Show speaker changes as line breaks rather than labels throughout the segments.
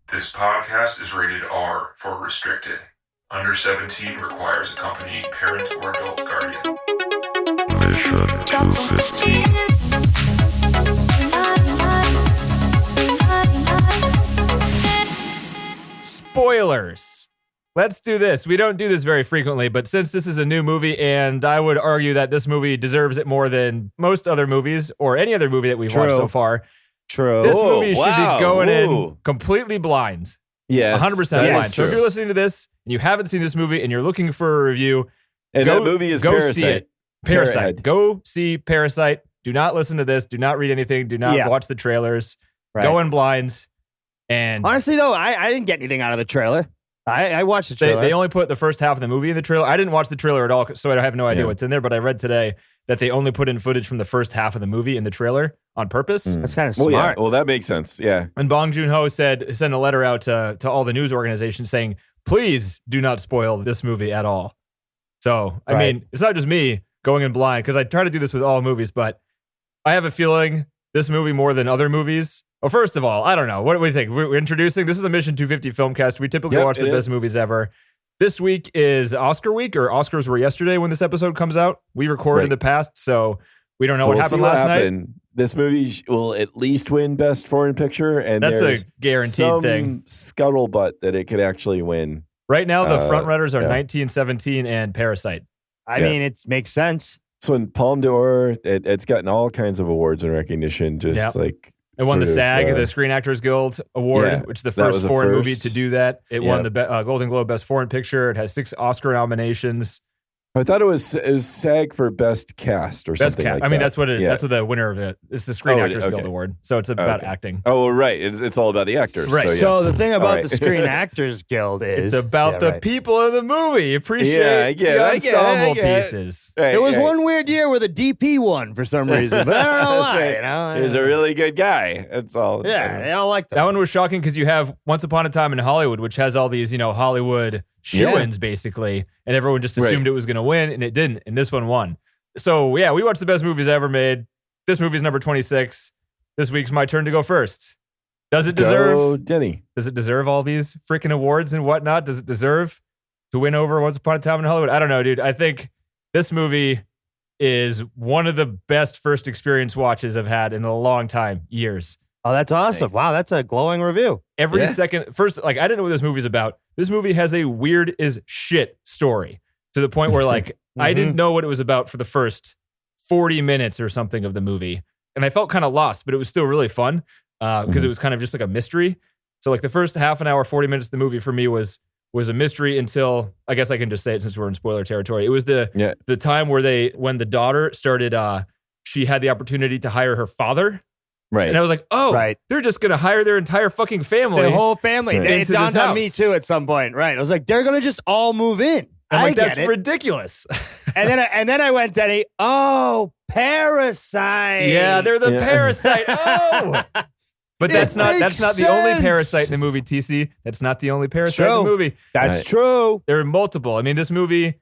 This podcast is rated R for restricted. Under 17 requires accompanying parent or adult guardian. Mission 250.
Spoilers. Let's do this. We don't do this very frequently, but since this is a new movie, and I would argue that this movie deserves it more than most other movies or any other movie that we've watched so far.
True.
This movie should be going in completely blind.
Yes.
100% blind. So if you're listening to this and you haven't seen this movie and you're looking for a review,
and that movie is Parasite.
See it. Parasite. Go see Parasite. Do not listen to this. Do not read anything. Do not watch the trailers. Right. Go in blind. And
honestly, though, I didn't get anything out of the trailer. I watched the trailer.
They only put the first half of the movie in the trailer. I didn't watch the trailer at all, so I have no idea what's in there, but I read today that they only put in footage from the first half of the movie in the trailer on purpose.
That's kind of smart.
Well, well, that makes sense, yeah.
And Bong Joon-ho sent a letter out to all the news organizations saying, please do not spoil this movie at all. So, I mean, it's not just me going in blind, because I try to do this with all movies, but I have a feeling this movie more than other movies. Well, first of all, I don't know. What do we think? We're introducing, this is the Mission 250 Filmcast. We typically watch the best movies ever. This week is Oscar week, or Oscars were yesterday when this episode comes out. We record in the past, so we don't know what happened last night.
This movie will at least win Best Foreign Picture, and
that's
there's
a guaranteed thing.
Scuttlebutt that it could actually win.
Right now, the front runners are 1917 and Parasite.
I mean, it makes sense.
So in Palme d'Or, it's gotten all kinds of awards and recognition, just like...
It won the SAG, the Screen Actors Guild Award, which is the first foreign movie to do that. It won the Golden Globe Best Foreign Picture. It has 6 Oscar nominations.
I thought it was SAG for Best Cast or something like that.
I mean, that's what that's what the winner of it. It's the Screen Actors Guild Award. So it's about acting.
Oh, right. It's all about the actors.
Right.
So the thing about the Screen Actors Guild is...
It's about the people in the movie. Appreciate the ensemble pieces.
Right,
there was one weird year where the DP won for some reason, but I don't know why.
Right.
You know?
He was a really good guy. That's all.
Yeah, they all like that.
That one was shocking because you have Once Upon a Time in Hollywood, which has all these, Hollywood shoo-ins, basically, and everyone just assumed it was going to win, and it didn't, and this one won. So, we watched the best movies ever made. This movie's number 26. This week's my turn to go first. Does it deserve...
Denny.
Does it deserve all these freaking awards and whatnot? Does it deserve to win over Once Upon a Time in Hollywood? I don't know, dude. I think this movie is one of the best first experience watches I've had in a long time, years.
Oh, that's awesome.
Thanks.
Wow, that's a glowing review.
Every second, first, I didn't know what this movie's about. This movie has a weird as shit story to the point where, I didn't know what it was about for the first 40 minutes or something of the movie. And I felt kind of lost, but it was still really fun because it was kind of just like a mystery. So, the first half an hour, 40 minutes of the movie for me was a mystery until, I guess I can just say it since we're in spoiler territory. It was the time where when the daughter started, she had the opportunity to hire her father.
Right.
And I was like, they're just going to hire their entire fucking family.
The whole family.
Right.
It dawned on me, too, at some point. Right. I was like, they're going to just all move in.
That's ridiculous.
and then I went, Denny, Parasite.
Yeah, they're the Parasite. Oh! But that's not the only Parasite in the movie, TC. That's not the only Parasite in the movie.
That's true.
There are multiple. I mean, this movie,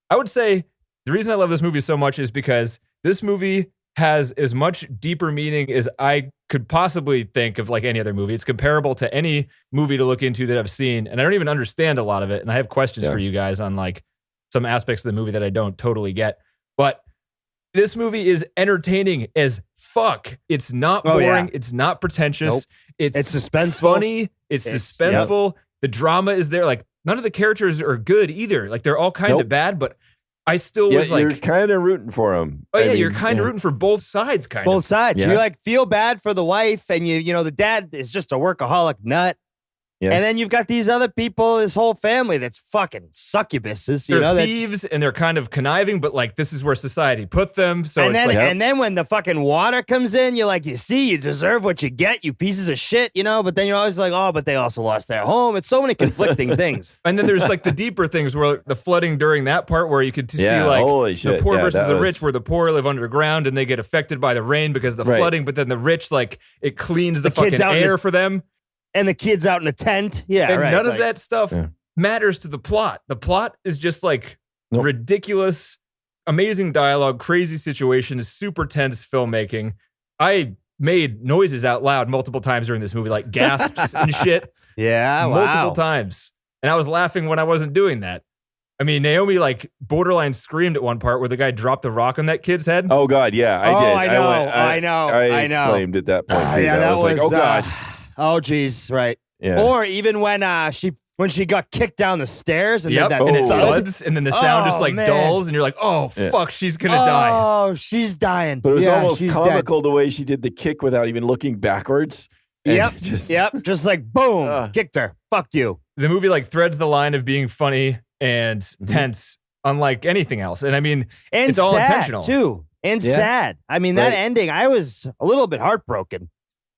I would say the reason I love this movie so much is because this movie has as much deeper meaning as I could possibly think of any other movie. It's comparable to any movie to look into that I've seen, and I don't even understand a lot of it, and I have questions for you guys on some aspects of the movie that I don't totally get. But this movie is entertaining as fuck. It's not boring. It's not pretentious.
Nope.
It's
suspenseful.
Funny. It's suspenseful. The drama is there. None of the characters are good either. They're all kind of bad, but I still was
you're kind of rooting for them.
Oh, you're kind of rooting for both sides, kind of.
Both sides.
Yeah.
You feel bad for the wife, and the dad is just a workaholic nut. Yeah. And then you've got these other people, this whole family that's fucking succubuses.
They're thieves, and they're kind of conniving, but this is where society put them. So
and then when the fucking water comes in, you're like, you deserve what you get, you pieces of shit, But then you're always like, oh, but they also lost their home. It's so many conflicting things.
And then there's the deeper things where the flooding during that part where you could see the poor versus the rich, where the poor live underground and they get affected by the rain because of the flooding, but then the rich, it cleans the fucking air for them.
And the kids out in a tent. Yeah,
and none of that stuff matters to the plot. The plot is just ridiculous, amazing dialogue, crazy situations, super tense filmmaking. I made noises out loud multiple times during this movie, like gasps and shit.
Yeah,
Multiple times. And I was laughing when I wasn't doing that. I mean, Naomi like borderline screamed at one part where the guy dropped the rock on that kid's head.
Oh God, yeah, I did.
I know.
I exclaimed at that point too.
Yeah, that was
like, oh God.
Oh geez, right.
Yeah.
Or even when she got kicked down the stairs and
Yep,
then
and it
thud.
thuds, and then the sound just like
man.
dulls, and you're like, oh, fuck, she's gonna die.
Oh, she's dying.
But it was almost
she's
comical the way she did the kick without even looking backwards. And
Yep, just like boom, kicked her. Fuck you.
The movie like threads the line of being funny and tense, unlike anything else. And I mean,
And
it's all
sad,
intentional.
too. And
Yeah.
sad. I mean, that
Right.
ending, I was a little bit heartbroken.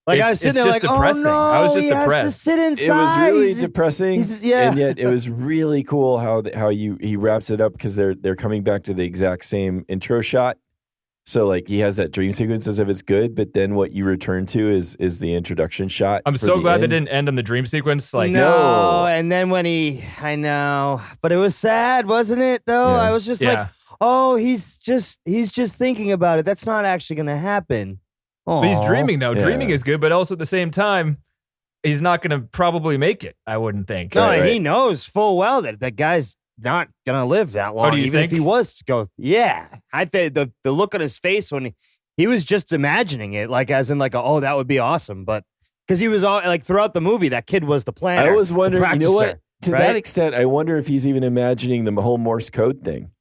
Like I was sitting there
just
like,
depressing.
oh no,
I was just
he has to
depressed.
sit
It
inside.
was really
He's-
depressing,
yeah.
and yet it was really cool how he wraps it up because they're coming back to the exact same intro shot. So like he has that dream sequence as if it's good, but then what you return to is the introduction shot.
I'm
for
so
the
glad they
end.
didn't end on the dream sequence. Like,
no, and then when I know, but it was sad, wasn't it? Though
Yeah.
I was just like, oh, he's just thinking about it. That's not actually going to happen.
But he's
Aw.
dreaming though.
Yeah.
Dreaming is good, but also at the same time, he's not going to probably make it. I wouldn't think.
No,
Right,
and he
right.
knows full well that that guy's not gonna live that long.
do you
even
think?
if he was to go, yeah. I think the look on his face when he was just imagining it, like as in like, oh, that would be awesome, but because he was all like throughout the movie, that kid was the planner.
I was wondering,
the
you know what?
practicer,
To
right?
that extent, I wonder if he's even imagining the whole Morse code thing.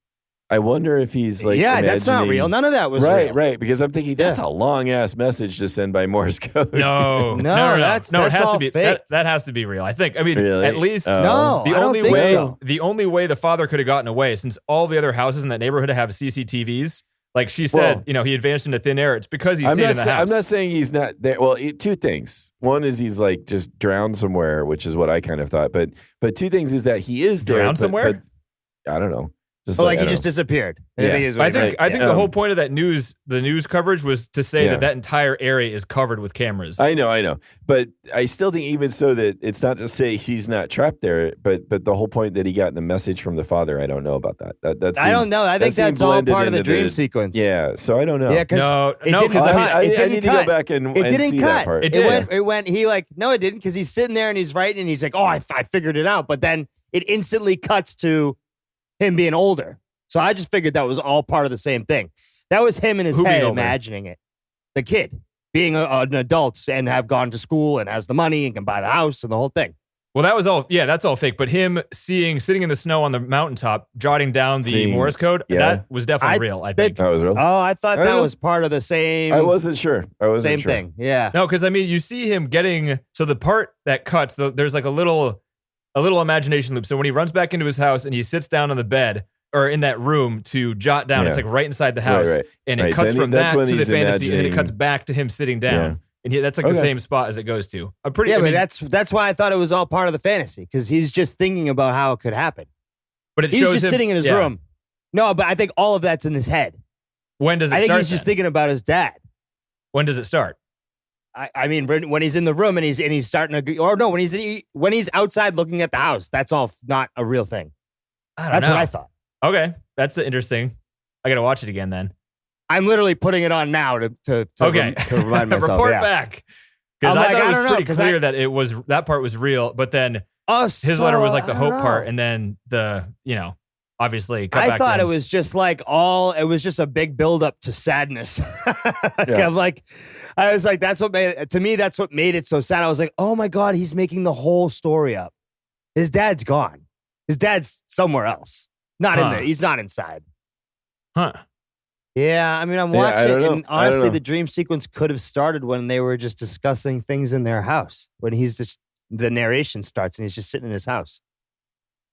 I wonder if he's like,
yeah, that's not
imagining-
real. None of that was
right,
real.
right. Because I'm thinking that's a long ass message to send by Morse code.
No,
No,
it
that's
has
all
to be
fake.
that has to be real. I think. I mean,
Really?
at least
Oh.
No,
the
I don't
only
think
way
so.
the only way the father could have gotten away, since all the other houses in that neighborhood have CCTVs. Like she said,
Well,
he advanced into thin air. It's because he
I'm
stayed
not,
in the house.
I'm not saying he's not there. Well, two things. One is he's like just drowned somewhere, which is what I kind of thought. But two things is that he is there.
Drowned somewhere?
But I don't know. Just
Like he
I
just
don't
disappeared.
Yeah.
I think
Right.
the whole point of that the news coverage was to say
Yeah.
that entire area is covered with cameras.
I know. But I still think even so that it's not to say he's not trapped there, but the whole point that he got the message from the father, I don't know about that. That
I don't know. I think
seemed
that's all
blended
part of the
into
dream sequence.
Yeah, so I don't know.
Yeah, because
No,
it
no,
didn't
because
cut.
I
It didn't
need to
cut.
go back and
It didn't
see
cut.
that part.
It did.
It went. He like, no, it didn't, because he's sitting there and he's writing and he's like, oh, I figured it out. But then it instantly cuts to him being older. So I just figured that was all part of the same thing. That was him in his
Who being
head
older?
imagining it. The kid being an adult and have gone to school and has the money and can buy the house and the whole thing.
Well, that was all. Yeah, that's all fake. But him sitting in the snow on the mountaintop, jotting down the
Seeing-
Morse code,
yeah.
that was definitely
I-
real. I
that-
think.
That was real.
Oh, I thought
I
that
don't know.
was part of the same.
I wasn't sure.
same thing. Yeah.
No, because I mean, you see him getting the part that cuts. There's like a little imagination loop. So when he runs back into his house and he sits down on the bed or in that room to jot down, it's
Yeah.
like right inside the house,
Right.
and it
Right.
cuts
Then
from
that's
that
when
to the
he's
fantasy, and then it
imagining-
cuts back to him sitting down,
Yeah.
and that's like the
Okay.
same spot as it goes to. I'm pretty.
Yeah,
I
but
mean,
that's why I thought it was all part of the fantasy, because he's just thinking about how it could happen.
but it
He's
shows
just
him
sitting in his
yeah.
room. No, but I think all of that's in his head.
When does it
I think
start?
he's just
then?
thinking about his dad.
When does it start?
I mean, when he's in the room and he's starting to, or no, when he's outside looking at the house, that's all not a real thing.
I don't
That's
know.
what I thought.
Okay, that's interesting. I got to watch it again then.
I'm literally putting it on now to
Okay,
to remind myself.
report
yeah.
back. Because
I'm
I
like,
thought
I
it
don't
was
know,
pretty
'cause
clear that that part was real, but then his letter was like the hope part, and then obviously cut
I
back
thought
to
it
him.
was just like it was just a big buildup to sadness.
Yeah.
I was like, that's what made it so sad. I was like, oh my God, he's making the whole story up. His dad's gone. His dad's somewhere else. Not in
Huh.
there. He's not inside.
Huh.
Yeah, I mean, I'm
Yeah, I
watching,
don't know.
and
I don't
honestly,
know.
the dream sequence could have started when they were just discussing things in their house. When the narration starts and he's just sitting in his house.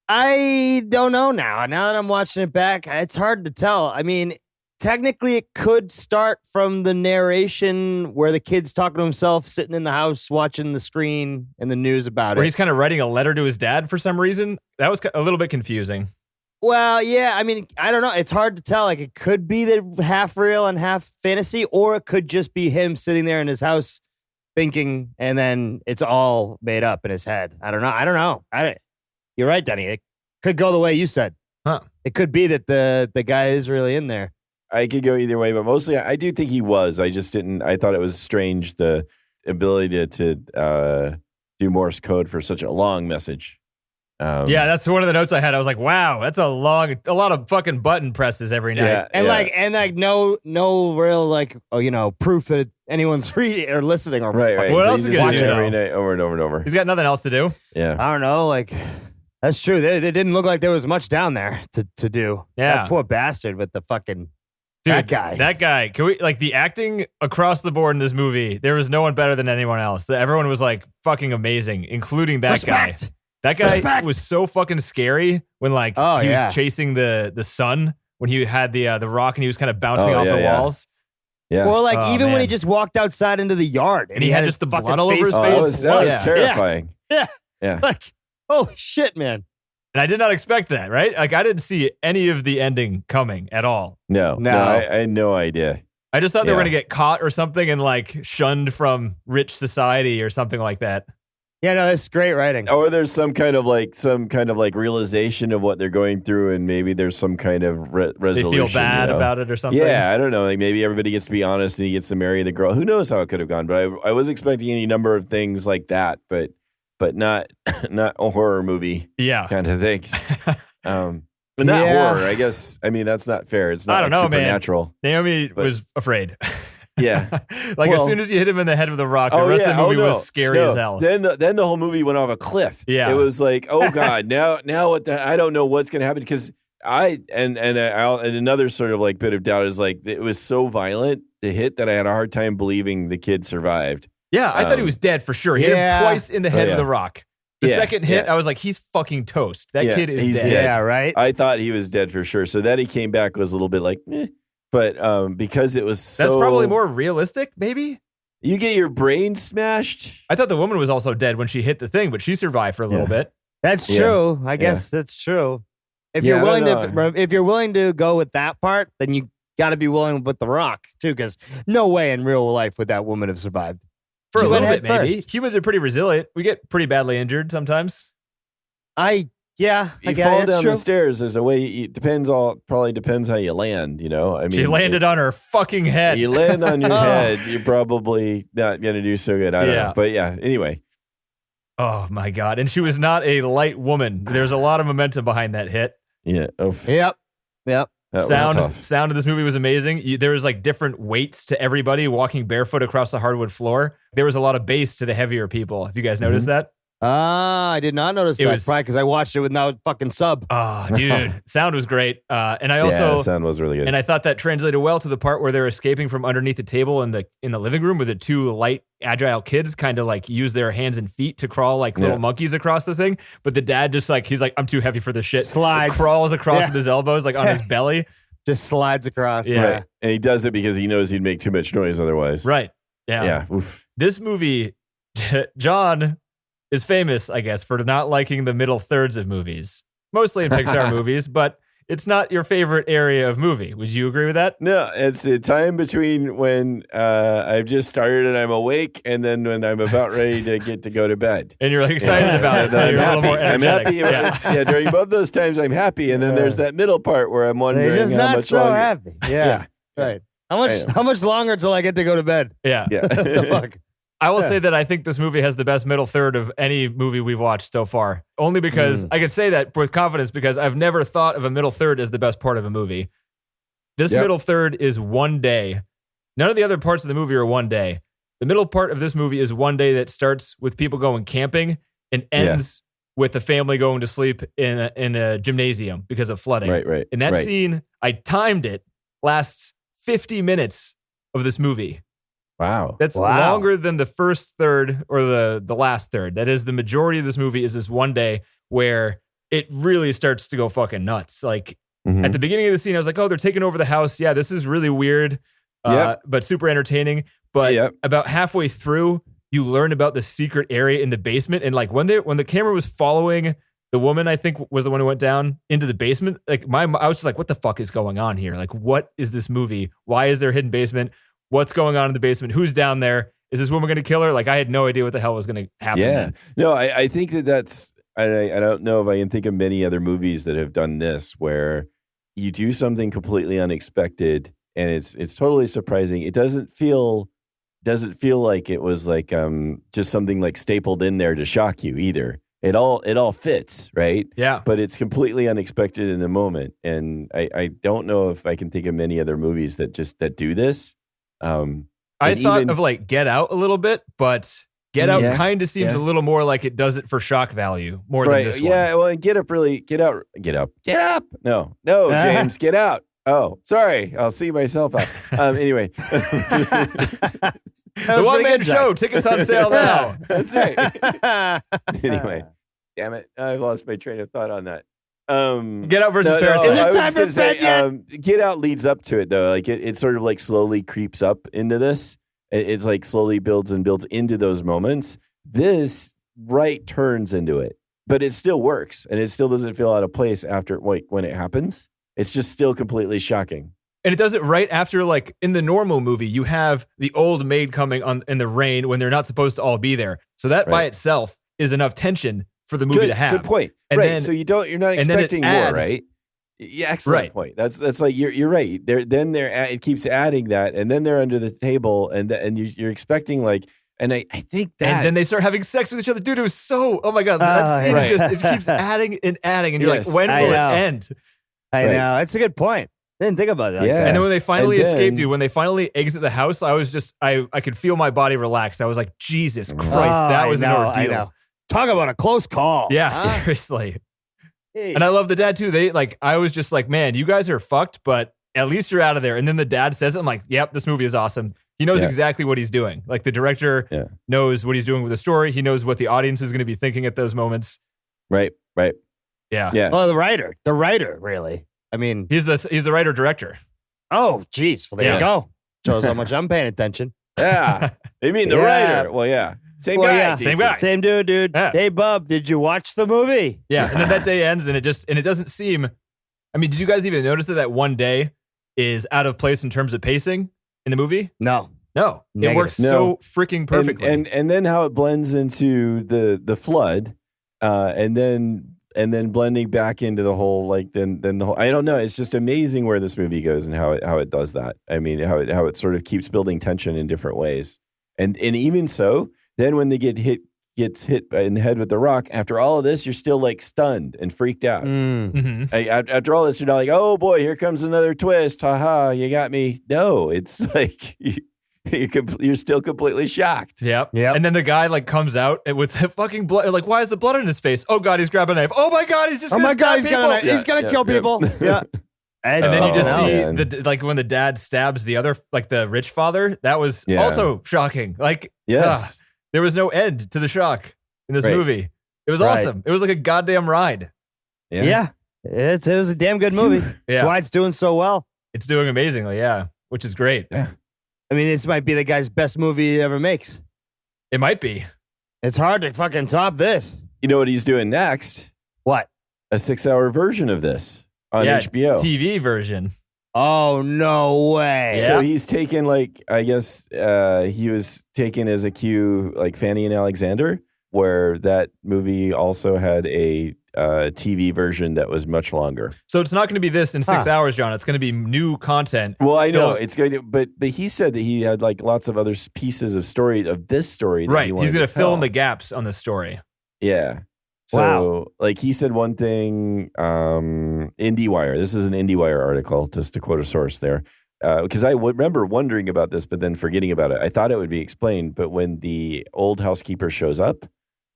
I don't know now. Now that I'm watching it back, it's hard to tell. I mean, technically, it could start from the narration where the kid's talking to himself, sitting in the house, watching the screen and the news about
Where
it.
he's kind of writing a letter to his dad for some reason. That was a little bit confusing.
Well, yeah, I mean, I don't know. It's hard to tell. Like, it could be the half real and half fantasy, or it could just be him sitting there in his house thinking, and then it's all made up in his head. I don't know. You're right, Denny. It could go the way you said.
Huh.
It could be that the guy is really in there.
I could go either way, but mostly I do think he was. I just didn't. I thought it was strange the ability to do Morse code for such a long message.
Yeah, that's one of the notes I had. I was like, wow, that's a lot of fucking button presses every night.
Yeah,
and no real like proof that anyone's reading or listening or
right.
What
So
else
he's
is he
just
gonna
doing
do,
it every
though?
night over and over and over.
He's got nothing else to do.
Yeah.
I don't know. Like that's true. They didn't look like there was much down there to do.
Yeah.
That poor bastard with the fucking
Dude,
that guy.
Can we the acting across the board in this movie? There was no one better than anyone else. Everyone was like fucking amazing, including that guy. That guy was so fucking scary when he was chasing the sun when he had the rock and he was kind of bouncing off the walls.
Yeah.
Or
man.
when he just walked outside into the yard
And he had just the
fucking
blood all over his face.
That was terrifying.
Yeah.
Yeah.
Like, holy shit, man.
And I did not expect that, right? Like I didn't see any of the ending coming at all.
No, I had no idea.
I just thought they were going to get caught or something and shunned from rich society or something like that.
Yeah, no, it's great writing.
Or there's some kind of realization of what they're going through, and maybe there's some kind of resolution.
They feel bad about it or something.
Yeah, I don't know. Like maybe everybody gets to be honest, and he gets to marry the girl. Who knows how it could have gone? But I was expecting any number of things like that, but not a horror movie.
Yeah,
kind of things. But not horror. I guess. I mean, that's not fair. It's not
I don't know,
supernatural.
Man. Naomi was afraid.
Yeah.
As soon as you hit him in the head with the rock, the rest of the movie was scary as hell.
Then the whole movie went off a cliff.
Yeah.
It was like, oh God, now what the I don't know what's gonna happen because and another sort of bit of doubt is it was so violent, the hit, that I had a hard time believing the kid survived.
Yeah, I thought he was dead for sure. He hit him twice in the head with the rock. The second hit, I was like, he's fucking toast. That kid is dead.
Yeah, right?
I thought he was dead for sure. So that he came back was a little bit eh. But because it was so...
That's probably more realistic, maybe?
You get your brain smashed?
I thought the woman was also dead when she hit the thing, but she survived for a little bit.
That's true. I guess that's true. If you're willing to go with that part, then you got to be willing with the rock too, because no way in real life would that woman have survived.
For a little bit, maybe. Humans are pretty resilient. We get pretty badly injured sometimes.
You fall down the stairs. There's a way. It probably depends how you land. I mean,
she landed on her fucking head.
You land on your head, you're probably not going to do so good. I don't know. But yeah, anyway.
Oh my God. And she was not a light woman. There's a lot of momentum behind that hit.
Yeah. Oh.
Yep.
Sound of this movie was amazing. There was different weights to everybody walking barefoot across the hardwood floor. There was a lot of bass to the heavier people. Have you guys noticed that?
I did not notice that. Probably because I watched it with no fucking sub.
Oh, dude. Sound was great. And I also...
the sound was really good.
And I thought that translated well to the part where they're escaping from underneath the table in the living room, where the two light, agile kids kind of use their hands and feet to crawl like little monkeys across the thing. But the dad just he's like, I'm too heavy for this shit.
Slides.
Crawls across with his elbows, on his belly.
Just slides across.
Yeah.
Right. And he does it because he knows he'd make too much noise otherwise.
Right. Yeah.
Yeah. Oof.
This movie, John is famous, I guess, for not liking the middle thirds of movies, mostly in Pixar movies, but it's not your favorite area of movie. Would you agree with that?
No, it's a time between when I've just started and I'm awake, and then when I'm about ready to get to go to bed.
And you're excited about it, so you're a little more energetic.
I'm happy. Yeah, during both those times I'm happy, and then there's that middle part where I'm wondering
They're just
how
not
much
so
longer.
happy. Yeah. Right. How much longer till I get to go to bed?
Yeah.
Yeah.
What the fuck?
I will say that I think this movie has the best middle third of any movie we've watched so far. Only because I can say that with confidence because I've never thought of a middle third as the best part of a movie. This middle third is one day. None of the other parts of the movie are one day. The middle part of this movie is one day that starts with people going camping and ends with the family going to sleep in a gymnasium because of flooding.
Right.
And that scene, I timed it, lasts 50 minutes of this movie.
Wow.
That's longer than the first third or the last third. That is, the majority of this movie is this one day where it really starts to go fucking nuts. At the beginning of the scene, I was like, oh, they're taking over the house. Yeah, this is really weird, but super entertaining. But about halfway through, you learn about the secret area in the basement. And when the camera was following the woman, I think was the one who went down into the basement, I was just like, what the fuck is going on here? What is this movie? Why is there a hidden basement? What's going on in the basement? Who's down there? Is this woman going to kill her? I had no idea what the hell was going to happen.
Yeah.
Then.
No, I think that's, I don't know if I can think of many other movies that have done this where you do something completely unexpected and it's totally surprising. It doesn't feel like it was like just something like stapled in there to shock you either. It all fits, right?
Yeah.
But it's completely unexpected in the moment, and I don't know if I can think of many other movies that do this.
I thought of like Get Out a little bit, but Get Out kind of seems a little more like it does it for shock value more than this one.
Yeah, well, and Get Up. No, James, Get Out. Oh, sorry. I'll see myself out. Anyway.
The one-man show. Tickets on sale now.
That's right. Anyway. Damn it. I've lost my train of thought on that.
Get Out versus Parasite.
Is it time for bed yet?
Get Out leads up to it, though. Like it sort of like slowly creeps up into this. It's like slowly builds and builds into those moments. This right turns into it. But it still works. And it still doesn't feel out of place after when it happens. It's just still completely shocking.
And it does it right after, like, in the normal movie, you have the old maid coming in the rain when they're not supposed to all be there. So that by itself is enough tension for the movie to have.
Good point. And right. So you're not expecting more, right? Yeah, excellent point. That's like you're right. It keeps adding that, and then they're under the table, and you're expecting like. And I think that.
And then they start having sex with each other. Dude, it was so. Oh my God. That scene is just. It keeps adding and adding. And you're like, when will it end?
I know. That's a good point. I didn't think about that.
Yeah.
And then when they finally escaped you, when they finally exit the house, I was just. I could feel my body relax. I was like, Jesus Christ, that was an ordeal.
I know. Talk about a close call.
Yeah, seriously. Hey. And I love the dad too. I was just like, man, you guys are fucked, but at least you're out of there. And then the dad says it. I'm like, yep, this movie is awesome. He knows exactly what he's doing. Like the director knows what he's doing with the story. He knows what the audience is going to be thinking at those moments.
Right.
Yeah.
Well, the writer, really. I mean,
he's the writer director.
Oh, geez. Well, there you go. Shows how much I'm paying attention.
Yeah. You mean the writer? Well, yeah. Same guy.
Yeah. Same guy.
Same dude. Yeah. Hey, bub, did you watch the movie?
Yeah. And then that day ends, and it doesn't seem. I mean, did you guys even notice that one day is out of place in terms of pacing in the movie?
No.
It works so freaking perfectly.
And then how it blends into the flood, and then blending back into the whole then the whole. I don't know. It's just amazing where this movie goes and how it does that. I mean, how it sort of keeps building tension in different ways, and even so, then when they gets hit in the head with the rock. After all of this, you're still like stunned and freaked out.
Mm-hmm.
After all this, you're not like, oh boy, here comes another twist. Haha, you got me. No, it's like. You're still completely shocked.
Yep. And then the guy like comes out with the fucking blood. Like, why is the blood on his face? Oh God, he's grabbing a knife. Oh my God, he's just.
He's gonna kill people. Yeah.
And then you just see like when the dad stabs the other, like the rich father. That was also shocking. Like, there was no end to the shock in this movie. It was awesome. It was like a goddamn ride.
Yeah. It was a damn good movie. Dwight's doing so well.
It's doing amazingly. Yeah, which is great.
Yeah.
I mean, this might be the guy's best movie he ever makes.
It might be.
It's hard to fucking top this.
You know what he's doing next?
What?
A 6-hour version of this on HBO.
TV version.
Oh, no way.
Yeah. So he's taken I guess he was taken as a cue like Fanny and Alexander, where that movie also had a TV version that was much longer.
So it's not going to be this in 6 hours, John. It's going to be new content.
Well, I know it's going to, but he said that he had like lots of other pieces of story of this story. That
He's going to fill in the gaps on the story.
Yeah. So like he said one thing, IndieWire. This is an IndieWire article, just to quote a source there. Because I remember wondering about this, but then forgetting about it. I thought it would be explained, but when the old housekeeper shows up,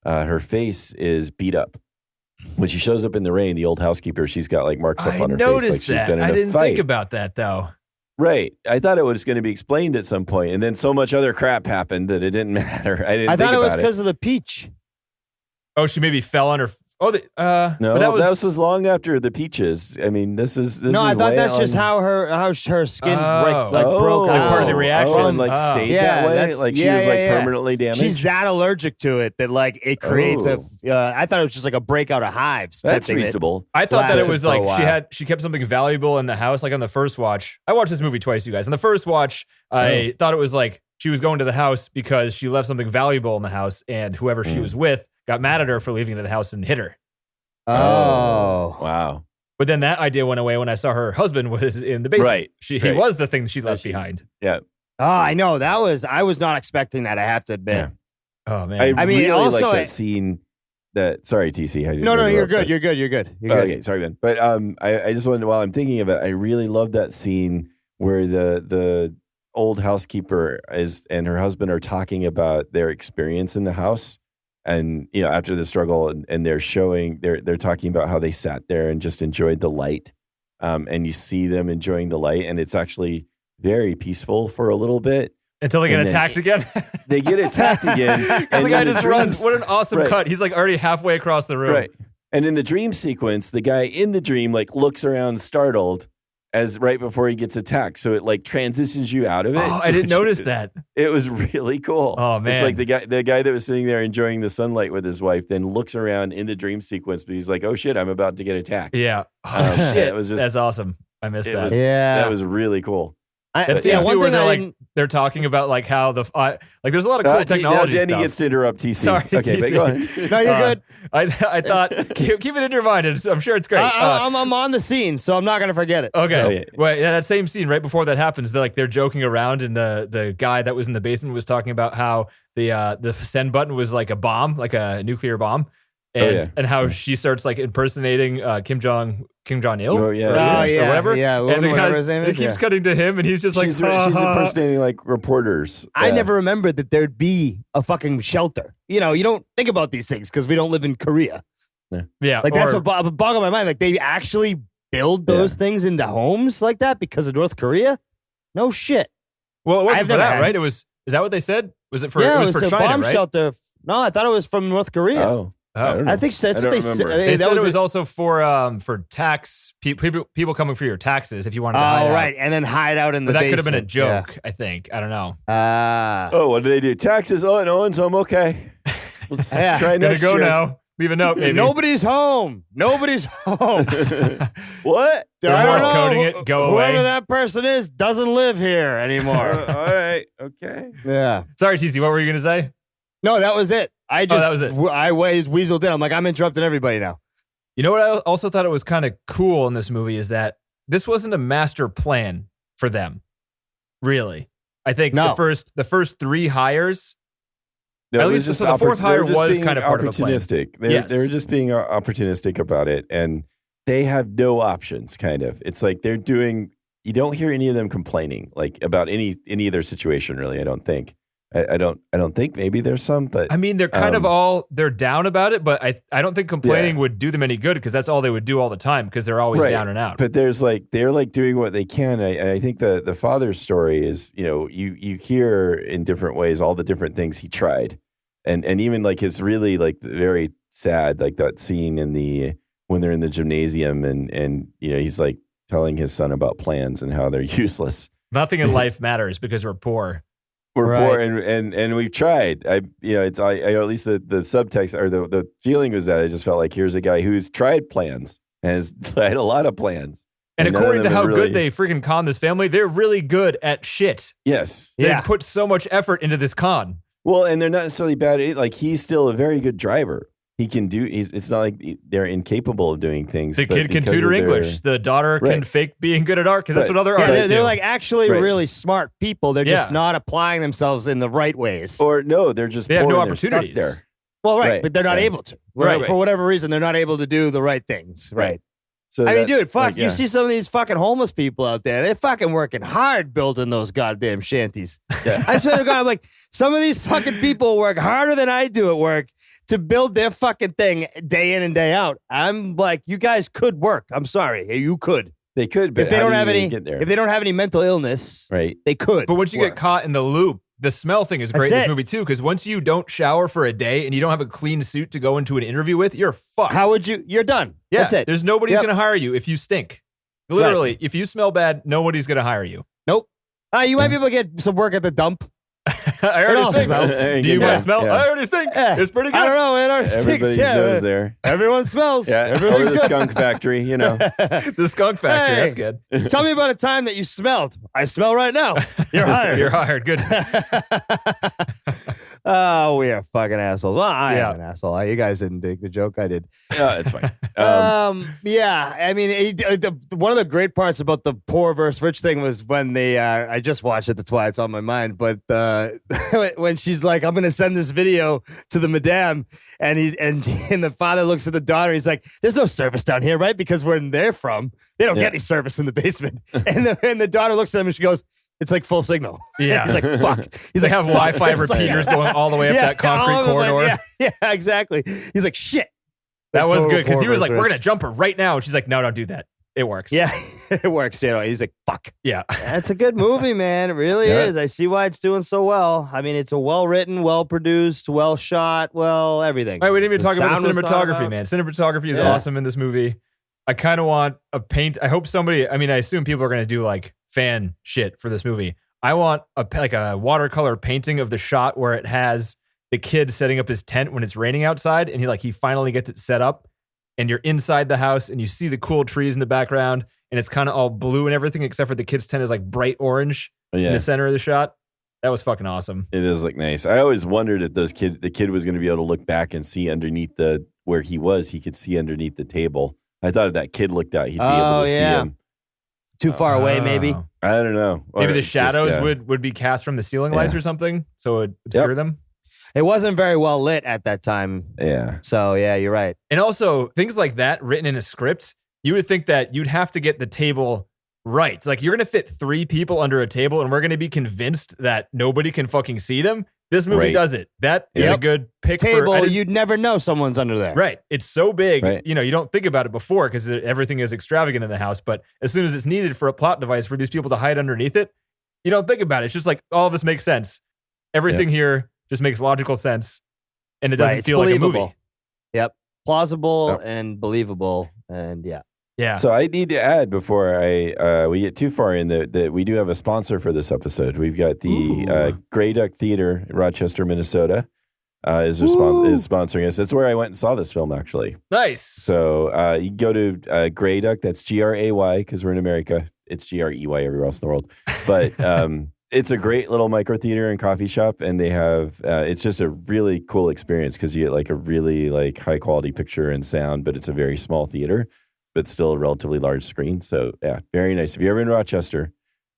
her face is beat up. When she shows up in the rain, the old housekeeper, she's got like marks up on her face, like she's been in a fight.
I didn't think about that though.
Right. I thought it was going to be explained at some point, and then so much other crap happened that it didn't matter. I thought
it was because of the peach.
Oh, she maybe fell on her. No,
but that was long after the peaches. I mean, this is.
No, I thought that's just how her skin broke.
Like part of the reaction,
and stayed that way. Like she was permanently damaged.
She's that allergic to it that like it creates I thought it was just like a breakout of hives.
That's reasonable.
I thought that it was like she kept something valuable in the house. Like on the first watch, I watched this movie twice, you guys. On the first watch, I thought it was like she was going to the house because she left something valuable in the house, and whoever she was with got mad at her for leaving it in the house and hit her.
Oh.
Wow.
But then that idea went away when I saw her husband was in the basement.
Right.
He
Right.
was the thing she left behind.
Yeah.
Oh, I know. I was not expecting that, I have to admit.
Yeah.
Oh, man.
I mean,
really
also,
like that scene. Sorry, TC. How did you
No,
interrupt,
you're good.
but-
You're good. You're good. You're
Oh,
good.
okay, sorry, Ben. But I just wanted, while I'm thinking of it, I really love that scene where the old housekeeper and her husband are talking about their experience in the house, and after the struggle, and they're talking about how they sat there and just enjoyed the light, and you see them enjoying the light, and it's actually very peaceful for a little bit.
Until they get
And then-
attacked again.
They get attacked again.
And the guy just runs. What an awesome
Right.
cut. He's like already halfway across the room.
Right. And in the dream sequence, the guy in the dream looks around startled as right before he gets attacked. So it transitions you out of it.
Oh, I didn't notice that.
It was really cool.
Oh, man.
It's like the guy that was sitting there enjoying the sunlight with his wife then looks around in the dream sequence, but he's like, "Oh shit, I'm about to get attacked."
Yeah. Oh, shit.
it was just-
That's awesome. I missed that.
That was really cool.
That scene too, where they're talking about how there's a lot of cool technology
now Danny
stuff.
gets to interrupt TC.
Sorry,
okay,
TC.
but go on.
No, you're good.
I thought keep it in your mind. I'm sure it's great.
I'm on the scene, so I'm not going to forget it.
Okay.
Oh, yeah.
Well, yeah, that same scene right before that happens, they're joking around, and the guy that was in the basement was talking about how the send button was like a bomb, like a nuclear bomb, and how she starts impersonating Kim Jong Il.
Oh, yeah.
Or whatever.
Yeah,
And the
whatever
guy's,
his name
it
is,
keeps
yeah.
cutting to him, and he's just
She's impersonating reporters.
I never remembered that there'd be a fucking shelter. You don't think about these things because we don't live in Korea.
Yeah.
That's what boggled my mind. They actually build those things into homes like that because of North Korea? No shit.
Well, it wasn't
I've
for
never
that,
had-
right? Is that what they said? Was it for?
Yeah,
it was for
a
China,
bomb
right?
shelter. No, I thought it was from North Korea.
Oh. I don't know.
I think that's what they said.
remember.
They said
That
it was
it.
also for tax people coming for your taxes if you wanted to hide
Oh,
out.
right. And then hide out in the
But that
basement.
could have been a joke, I think. I don't know.
Ah.
Oh, what do they do? Taxes? Oh, no one's home. Okay. Let's
Yeah.
try
Gonna
next
go
year.
now. Leave a note, maybe.
Nobody's home. Nobody's home.
What?
They're
I don't
Morse
know.
coding it. Go
Whoever
away.
that person is doesn't live here anymore.
All right. Okay.
Yeah.
Sorry, TC. What were you going to say?
No, that was it. I just
that was it.
I weaseled in. I'm like, I'm interrupting everybody now.
You know what? I also thought it was kind of cool in this movie is that this wasn't a master plan for them. Really, I think
No.
the first three hires.
No,
At
it was
least-
just
so the fourth hire
they were just
was
being
kind of part of a plan.
opportunistic.
Yes.
They were just being opportunistic about it, and they have no options. Kind of, it's like they're doing. You don't hear any of them complaining about any of their situation. Really, I don't think. I don't think. Maybe there's some, but
I mean, they're kind of they're down about it, but I don't think complaining would do them any good because that's all they would do all the time because they're always
Right.
down and out.
But they're doing what they can. And I think the father's story is, you hear in different ways all the different things he tried, and even it's really very sad, that scene when they're in the gymnasium and he's telling his son about plans and how they're useless.
Nothing in life matters because we're poor.
We're
Right.
poor and we've tried. At least the subtext or the feeling was that I just felt like here's a guy who's tried plans and has tried a lot of plans.
And
none of
according to
them
how
have really-
good they freaking con this family, they're really good at shit.
Yes.
They
Yeah.
put so much effort into this con.
Well, and they're not necessarily bad. He's still a very good driver. He can do. It's not like they're incapable of doing things.
The
but
kid can
because
tutor
of their-
English. The daughter can
Right.
fake being good at art because that's
Right.
what other
Yeah,
artists
they're
do.
actually
Right.
really smart people. They're just
Yeah.
not applying themselves in the right ways.
Or no, they're just
They have
poor
no
and they're stuck
opportunities.
there.
Well, right,
Right,
but they're not
right.
able to.
Right.
For whatever reason, they're not able to do the right things. Right.
So
I mean,
that's,
dude, fuck,
yeah.
you see some of these fucking homeless people out there. They're fucking working hard building those goddamn shanties.
Yeah.
I swear to God, I'm like, some of these fucking people work harder than I do at work to build their fucking thing day in and day out. I'm like, you guys could work. I'm sorry. You could.
They could, but
If they
how
don't
do you
have
even
any
get there?
if they don't have any mental illness,
Right.
they could.
But once you
work.
get caught in the loop, the smell thing is great
That's
in this
it.
movie too. Because once you don't shower for a day and you don't have a clean suit to go into an interview with, you're fucked.
How would you you're done.
Yeah,
That's it.
there's nobody's
Yep.
going to hire you if you stink. Literally, if you smell bad, nobody's going to hire you.
Nope. You might be able to get some work at the dump.
I
all
already stink.
smells.
Do you
Yeah.
mind smell?
Yeah.
I already stink.
Yeah.
It's pretty good.
I don't know. It already
Everybody's
stinks. Yeah,
nose there.
everyone smells.
Yeah,
Everything's
or the
good.
skunk factory,
The skunk factory.
Hey.
That's good.
Tell me about a time that you smelled. I smell right now. You're hired.
You're hired. Good.
Oh, we are fucking assholes. Well, I
Yeah.
am an asshole. You guys didn't dig the joke. I did.
Yeah, it's fine.
Yeah. I mean, one of the great parts about the poor versus rich thing was when they, I just watched it. That's why it's on my mind. But when she's like, I'm going to send this video to the madame, and the father looks at the daughter. He's like, there's no service down here, right? Because where they're from, they don't get any service in the basement. And the daughter looks at him and she goes, it's like full signal.
Yeah.
He's like, fuck. He's
They
like,
have
fuck.
Wi-Fi repeaters going all the way up that concrete
all of it,
corridor.
yeah, exactly. He's like, shit.
That was
Total
good because he
poor
was like,
versus
"We're
rich.
gonna jump her right now." And she's like, "No, don't do that. It works."
Yeah, it works. You know, he's like, fuck.
yeah.
That's a good movie, man. It really
Yeah.
is. I see why it's doing so well. I mean, it's a well written, well produced, well shot, well everything.
All right, we didn't even talk about the
sound was thought
cinematography,
about.
man. Cinematography is
Yeah.
awesome in this movie. I kind of want a paint. I hope somebody. I mean, I assume people are gonna do like fan shit for this movie. I want a watercolor painting of the shot where it has the kid setting up his tent when it's raining outside, and he finally gets it set up, and you're inside the house, and you see the cool trees in the background, and it's kind of all blue and everything, except for the kid's tent is like bright orange in
Yeah,
the center of the shot. That was fucking awesome.
it is like nice. I always wondered if the kid was going to be able to look back and see underneath where he was. He could see underneath the table. I thought if that kid looked out, he'd be able to see him.
Too far away, maybe.
Oh.
I don't know.
Maybe
Or
the
it's just,
shadows
yeah.
would be cast from the ceiling lights
Yeah.
or something, so it would obscure
Yep.
them.
It wasn't very well lit at that time.
Yeah.
So, yeah, you're right.
And also, things like that written in a script, you would think that you'd have to get the table right. It's like you're going to fit 3 people under a table and we're going to be convinced that nobody can fucking see them. This movie
Right.
does it. That is a
Yep.
good pick for... I
Table,
didn't-
you'd never know someone's under there.
Right. It's so big.
Right.
You know, you don't think about it before because everything is extravagant in the house. But as soon as it's needed for a plot device for these people to hide underneath it, you don't think about it. It's just like all of this makes sense. Everything here just makes logical sense. And it doesn't
Right, it's
feel like a
believable.
movie.
Yep. Plausible
Yep.
and believable. And yeah.
Yeah.
So I need to add before we get too far in that we do have a sponsor for this episode. We've got the Grey Duck Theater in Rochester, Minnesota, is sponsoring us. That's where I went and saw this film actually.
Nice.
So you can go to Grey Duck. That's GRAY because we're in America. It's GREY everywhere else in the world. But it's a great little micro theater and coffee shop, and they have it's just a really cool experience because you get like a really like high quality picture and sound, but it's a very small theater, but still a relatively large screen. So yeah, very nice. If you're ever in Rochester,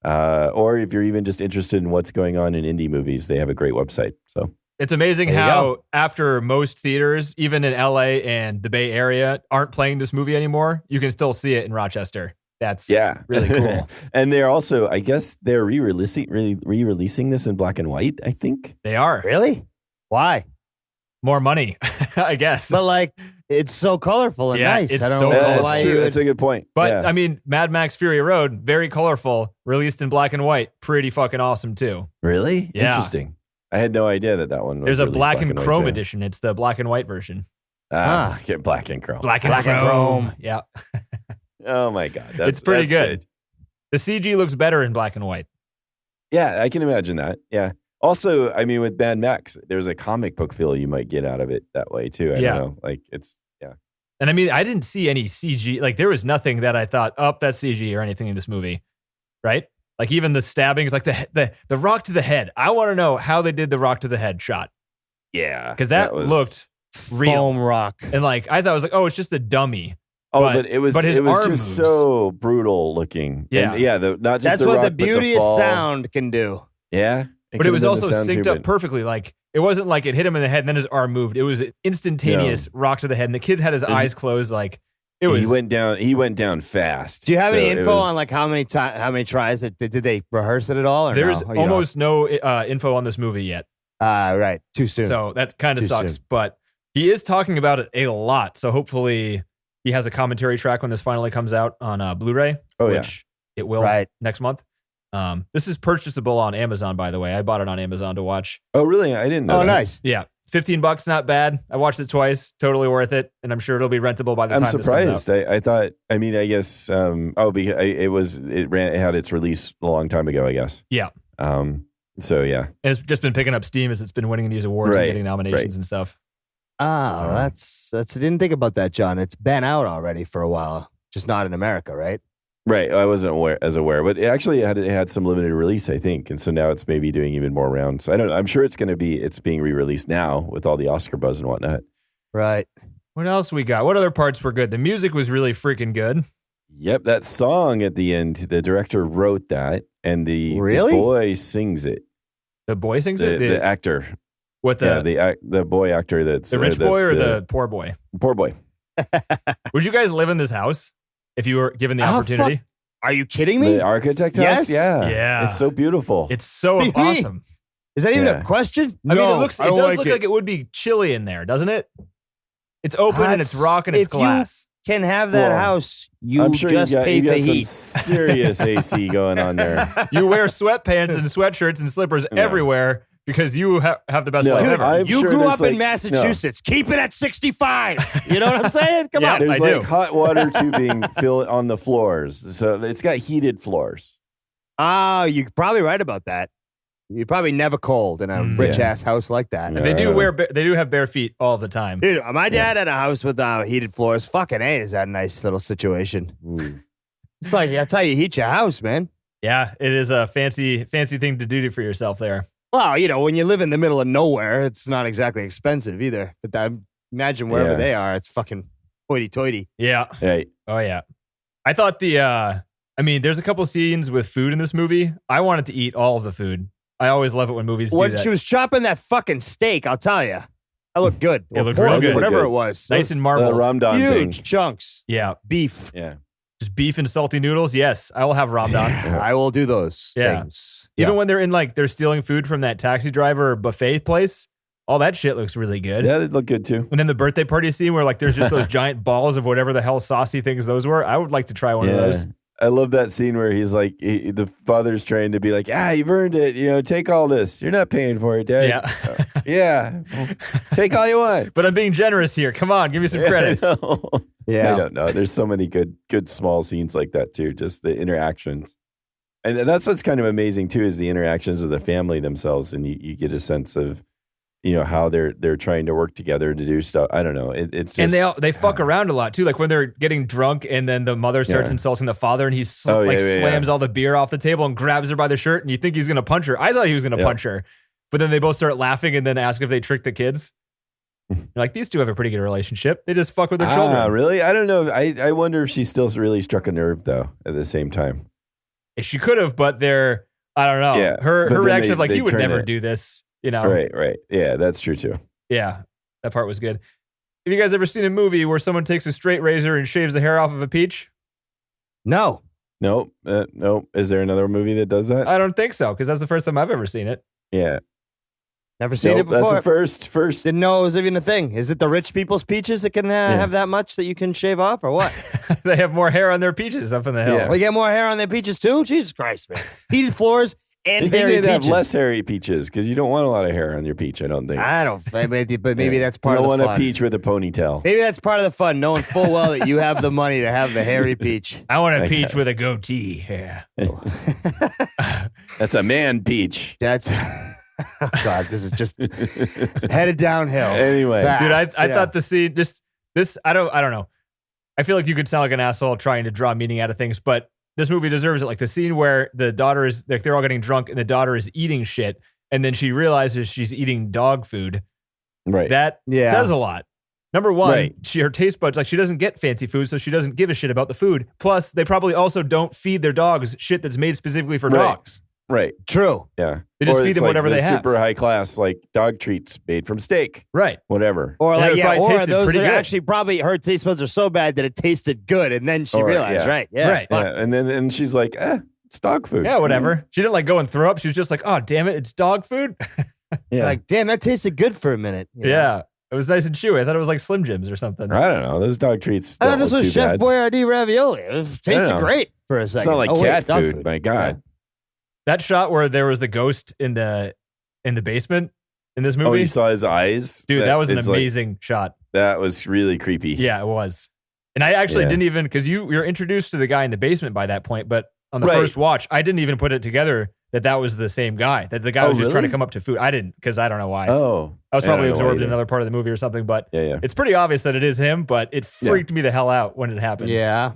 or if you're even just interested in what's going on in indie movies, they have a great website. So
It's amazing
There you
how after most theaters, even in LA and the Bay Area, aren't playing this movie anymore, you can still see it in Rochester. That's
yeah,
really cool.
And they're also, I guess, they're re-releasing this in black and white. I think.
They are.
Really? Why?
More money, I guess.
But like, it's so colorful and
Yeah,
nice.
it's
I don't
so
know
colorful.
why
That's
you
true.
would-
That's a good point.
But
yeah.
I mean, Mad Max Fury Road, very colorful, released in black and white, pretty fucking awesome too.
Really
Yeah.
interesting. I had no idea that one was
There's a
released
black and
white,
chrome
too.
edition. It's the black and white version.
Get black and chrome.
Black and
Black and
chrome.
chrome.
Yeah,
Oh my god,
it's pretty
that's
good. The CG looks better in black and white.
Yeah, I can imagine that. Yeah. Also, I mean, with Mad Max, there's a comic book feel you might get out of it that way too. I
Yeah.
don't know. Like it's
And I mean, I didn't see any CG. Like there was nothing that I thought, oh, that's CG or anything in this movie, right? Like even the stabbings, like the rock to the head. I want to know how they did the rock to the head shot
yeah,
because that
was-
looked real.
foam rock.
And like I thought it was like, oh, it's just a dummy.
Oh,
but-
but it was
but his
it was
arm
just
moves.
so brutal looking.
Yeah.
And yeah. Not just
That's
the
what
rock,
the
but
beauty of
fall.
sound can do.
Yeah,
But it was
could've been the
also
sound
synced
too,
up
but-
perfectly. Like it wasn't like it hit him in the head and then his arm moved. It was an instantaneous rock to the head, and the kid had his
And he-
eyes closed. Like it was.
He went down. He went down fast.
Do you have
So
any
it
info
was-
on like how many tries that did they rehearse it at all? Or
There's
no? You don't?
almost no info on this movie yet,
right. Too soon.
so that kind of
Too
sucks.
soon.
But he is talking about it a lot, so hopefully he has a commentary track when this finally comes out on Blu-ray.
Oh, yeah.
which it will
Right.
next month. This is purchasable on Amazon, by the way. I bought it on Amazon to watch.
Oh, really? I didn't know.
Oh,
that.
nice.
Yeah, $15, not bad. I watched it twice, totally worth it, and I'm sure it'll be rentable by the
I'm
time this comes out.
surprised. I thought. I mean, I guess. It had its release a long time ago. I guess.
Yeah.
So yeah.
And it's just been picking up steam as it's been winning these awards
Right,
and getting nominations
right.
and stuff.
Oh, that's. I didn't think about that, John. It's been out already for a while, just not in America, right?
Right. I wasn't aware, but it had some limited release, I think, and so now it's maybe doing even more rounds. I don't know. I'm sure it's being re-released now with all the Oscar buzz and whatnot.
Right.
What else we got? What other parts were good? The music was really freaking good.
Yep, that song at the end, the director wrote that, and the boy sings it.
The boy sings it?
The actor.
What
the boy actor that's...
The rich boy or the poor boy?
Poor boy.
Would you guys live in this house if you were given the opportunity?
Fuck. Are you kidding me?
The architect house?
Yes.
Yeah. It's so beautiful.
It's so awesome.
Is that even a question?
I mean, it does look like it would be chilly in there, doesn't it? It's open and it's rock and it's glass.
Can have that house,
I'm sure
just pay for heat.
Some serious AC going on there.
You wear sweatpants and sweatshirts and slippers everywhere because you have the best life ever.
You grew up in Massachusetts. Keep it at 65. You know what I'm saying? Come on.
There's hot water tubing filled on the floors. So it's got heated floors.
You're probably right about that. You're probably never cold in a rich ass house like that.
Yeah. They do have bare feet all the time.
Dude, my dad had a house with heated floors. Fucking A, is that a nice little situation. It's like, that's how you heat your house, man.
Yeah, it is a fancy thing to do for yourself there.
Well, when you live in the middle of nowhere, it's not exactly expensive either. But I imagine wherever they are, it's fucking hoity-toity.
Yeah.
Right.
Oh, yeah. I thought there's a couple scenes with food in this movie. I wanted to eat all of the food. I always love it when movies do that.
When she was chopping that fucking steak, I'll tell you. That looked good.
It looked real good.
Whatever it was.
Nice and marbled.
Ramdan
huge
thing.
chunks.
Yeah.
Beef.
Yeah.
Just beef and salty noodles. Yes, I will have Ramdan.
I will do those things.
Even when they're stealing food from that taxi driver buffet place, all that shit looks really good.
Yeah, it looked good too.
And then the birthday party scene where there's just those giant balls of whatever the hell saucy things those were. I would like to try one of those.
I love that scene where he's like, the father's trying to be like, you've earned it. Take all this. You're not paying for it, Dad.
Yeah.
Yeah. Well, take all you want.
But I'm being generous here. Come on, give me some credit.
I
Yeah.
don't know. There's so many good small scenes like that too. Just the interactions. And that's what's kind of amazing too, is the interactions of the family themselves. And you get a sense of, how they're trying to work together to do stuff. I don't know. It's just,
and they fuck around a lot too. Like when they're getting drunk and then the mother starts insulting the father and he slams all the beer off the table and grabs her by the shirt and you think he's going to punch her. I thought he was going to punch her, but then they both start laughing and then ask if they tricked the kids. You're like, these two have a pretty good relationship. They just fuck with their children.
Really? I don't know. I wonder if she still really struck a nerve though at the same time.
She could have, but I don't know.
Yeah,
her reaction of you would never do this.
Right. Yeah, that's true too.
Yeah, that part was good. Have you guys ever seen a movie where someone takes a straight razor and shaves the hair off of a peach?
No.
Nope. Nope. Is there another movie that does that?
I don't think so, because that's the first time I've ever seen it.
Yeah.
Never seen it before.
That's the first.
Didn't know it was even a thing. Is it the rich people's peaches that can have that much that you can shave off, or what?
They have more hair on their peaches up in the hill.
Yeah.
We get more hair on their peaches too? Jesus Christ, man. Heated floors and hairy peaches.
Have less hairy peaches because you don't want a lot of hair on your peach, I don't think.
I don't, but maybe that's part of the fun.
You don't want a peach with a ponytail.
Maybe that's part of the fun, knowing full well that you have the money to have the hairy peach.
I want a peach with a goatee. Yeah.
That's a man peach.
That's... Oh God, this is just headed downhill.
Anyway,
dude, I thought the scene, this, I don't know. I feel like you could sound like an asshole trying to draw meaning out of things, but this movie deserves it. Like the scene where the daughter is, like they're all getting drunk and the daughter is eating shit, and then she realizes she's eating dog food.
Right.
That says a lot. Number one, her taste buds, like she doesn't get fancy food, so she doesn't give a shit about the food. Plus, they probably also don't feed their dogs shit that's made specifically for dogs.
Right.
True.
Yeah.
They just feed them whatever they have.
Super high class, like dog treats made from steak.
Right.
Whatever.
Or like, or those
are
actually probably her taste buds are so bad that it tasted good, and then she realized, right?
Right.
Yeah. And she's like, it's dog food.
Yeah, whatever. She didn't go and throw up. She was just like, oh, damn it, it's dog food.
Like, damn, that tasted good for a minute.
Yeah. It was nice and chewy. I thought it was like Slim Jims or something.
I don't know. Those dog treats.
I thought this was Chef Boyardee ravioli. It tasted great for a second.
It's not like cat food. My God.
Yeah. That shot where there was the ghost in the basement in this movie.
Oh, you saw his eyes?
Dude, that was an amazing shot.
That was really creepy.
Yeah, it was. And I actually didn't even, because you're introduced to the guy in the basement by that point, but on the first watch, I didn't even put it together that was the same guy, that the guy was just trying to come up to food. I didn't, because I don't know why.
Oh.
I was probably absorbed in another part of the movie or something, but it's pretty obvious that it is him, but it freaked me the hell out when it happened.
Yeah.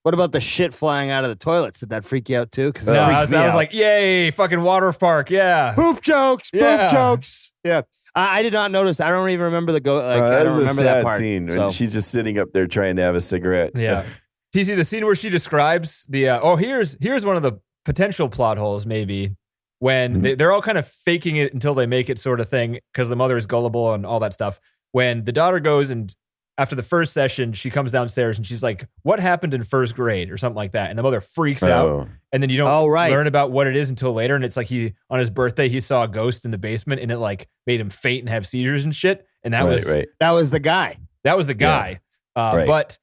What about the shit flying out of the toilets? Did that freak you out too? Because
No, I was like, yay, fucking water park, yeah.
poop jokes,
Yeah.
poop jokes. Yeah, I did not notice. I don't even remember the go. Like, I
that
don't
was a
remember
sad
that part.
scene.
So.
When she's just sitting up there trying to have a cigarette.
Yeah. TC, the scene where she describes the, here's one of the potential plot holes maybe, when they're all kind of faking it until they make it sort of thing, because the mother is gullible and all that stuff. When the daughter goes and after the first session, she comes downstairs and she's like, what happened in first grade or something like that? And the mother freaks out. And then you don't learn about what it is until later. And it's like on his birthday, he saw a ghost in the basement and it like made him faint and have seizures and shit. And that was
the guy.
That was the guy.
Yeah.
But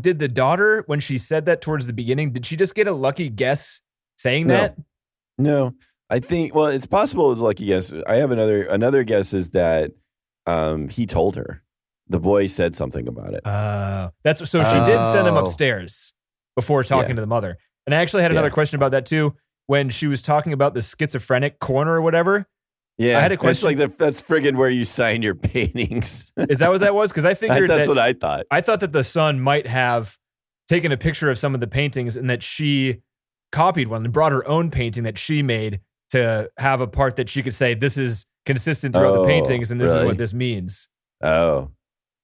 did the daughter, when she said that towards the beginning, did she just get a lucky guess saying that?
No. I think, well, it's possible it was a lucky guess. I have another guess is that he told her. The boy said something about it.
She did send him upstairs before talking to the mother. And I actually had another question about that too. When she was talking about the schizophrenic corner or whatever.
Yeah,
I had a question.
That's friggin' where you sign your paintings.
Is that what that was? Because I figured
that's what I thought.
I thought that the son might have taken a picture of some of the paintings and that she copied one and brought her own painting that she made to have a part that she could say, this is consistent throughout the paintings and this is what this means.
Oh.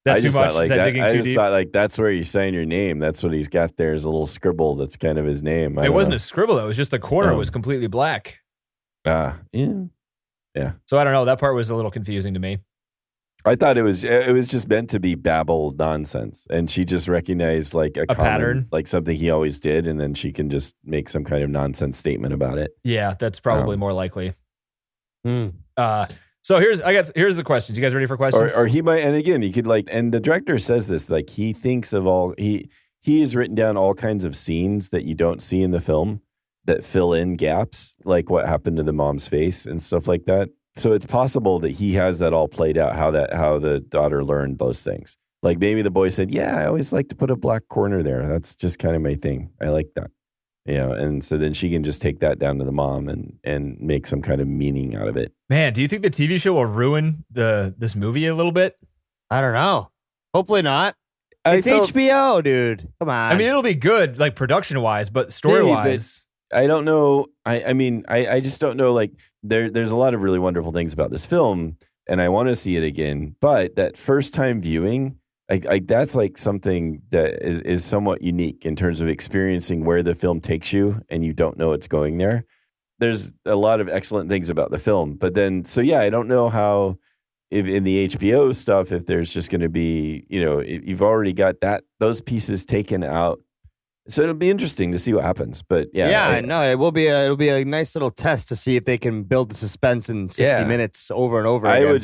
Is that too much? Is that digging too deep?
I just thought like that's where you sign your name. That's what he's got there is a little scribble that's kind of his name.
It wasn't a scribble though. It was just the corner was completely black.
Yeah.
So I don't know. That part was a little confusing to me.
I thought it was just meant to be babble nonsense. And she just recognized like a common,
pattern,
like something he always did. And then she can just make some kind of nonsense statement about it.
Yeah, that's probably more likely. So here's the questions. You guys ready for questions?
Or he might, and again, he could like, and the director says this, like he thinks of he has written down all kinds of scenes that you don't see in the film that fill in gaps, like what happened to the mom's face and stuff like that. So it's possible that he has that all played out, how the daughter learned those things. Like maybe the boy said, yeah, I always like to put a black corner there. That's just kind of my thing. I like that. And so then she can just take that down to the mom and make some kind of meaning out of it.
Man, do you think the TV show will ruin this movie a little bit?
I don't know. Hopefully not. It's HBO, dude. Come on.
I mean, it'll be good, like production-wise, but story-wise.
I don't know. I just don't know. Like there's a lot of really wonderful things about this film, and I want to see it again. But that first time viewing, that's like something that is somewhat unique in terms of experiencing where the film takes you, and you don't know it's going there. There's a lot of excellent things about the film, but then I don't know how if in the HBO stuff if there's just going to be you've already got those pieces taken out. So it'll be interesting to see what happens, but
it will be it'll be a nice little test to see if they can build the suspense in 60 minutes over and over again.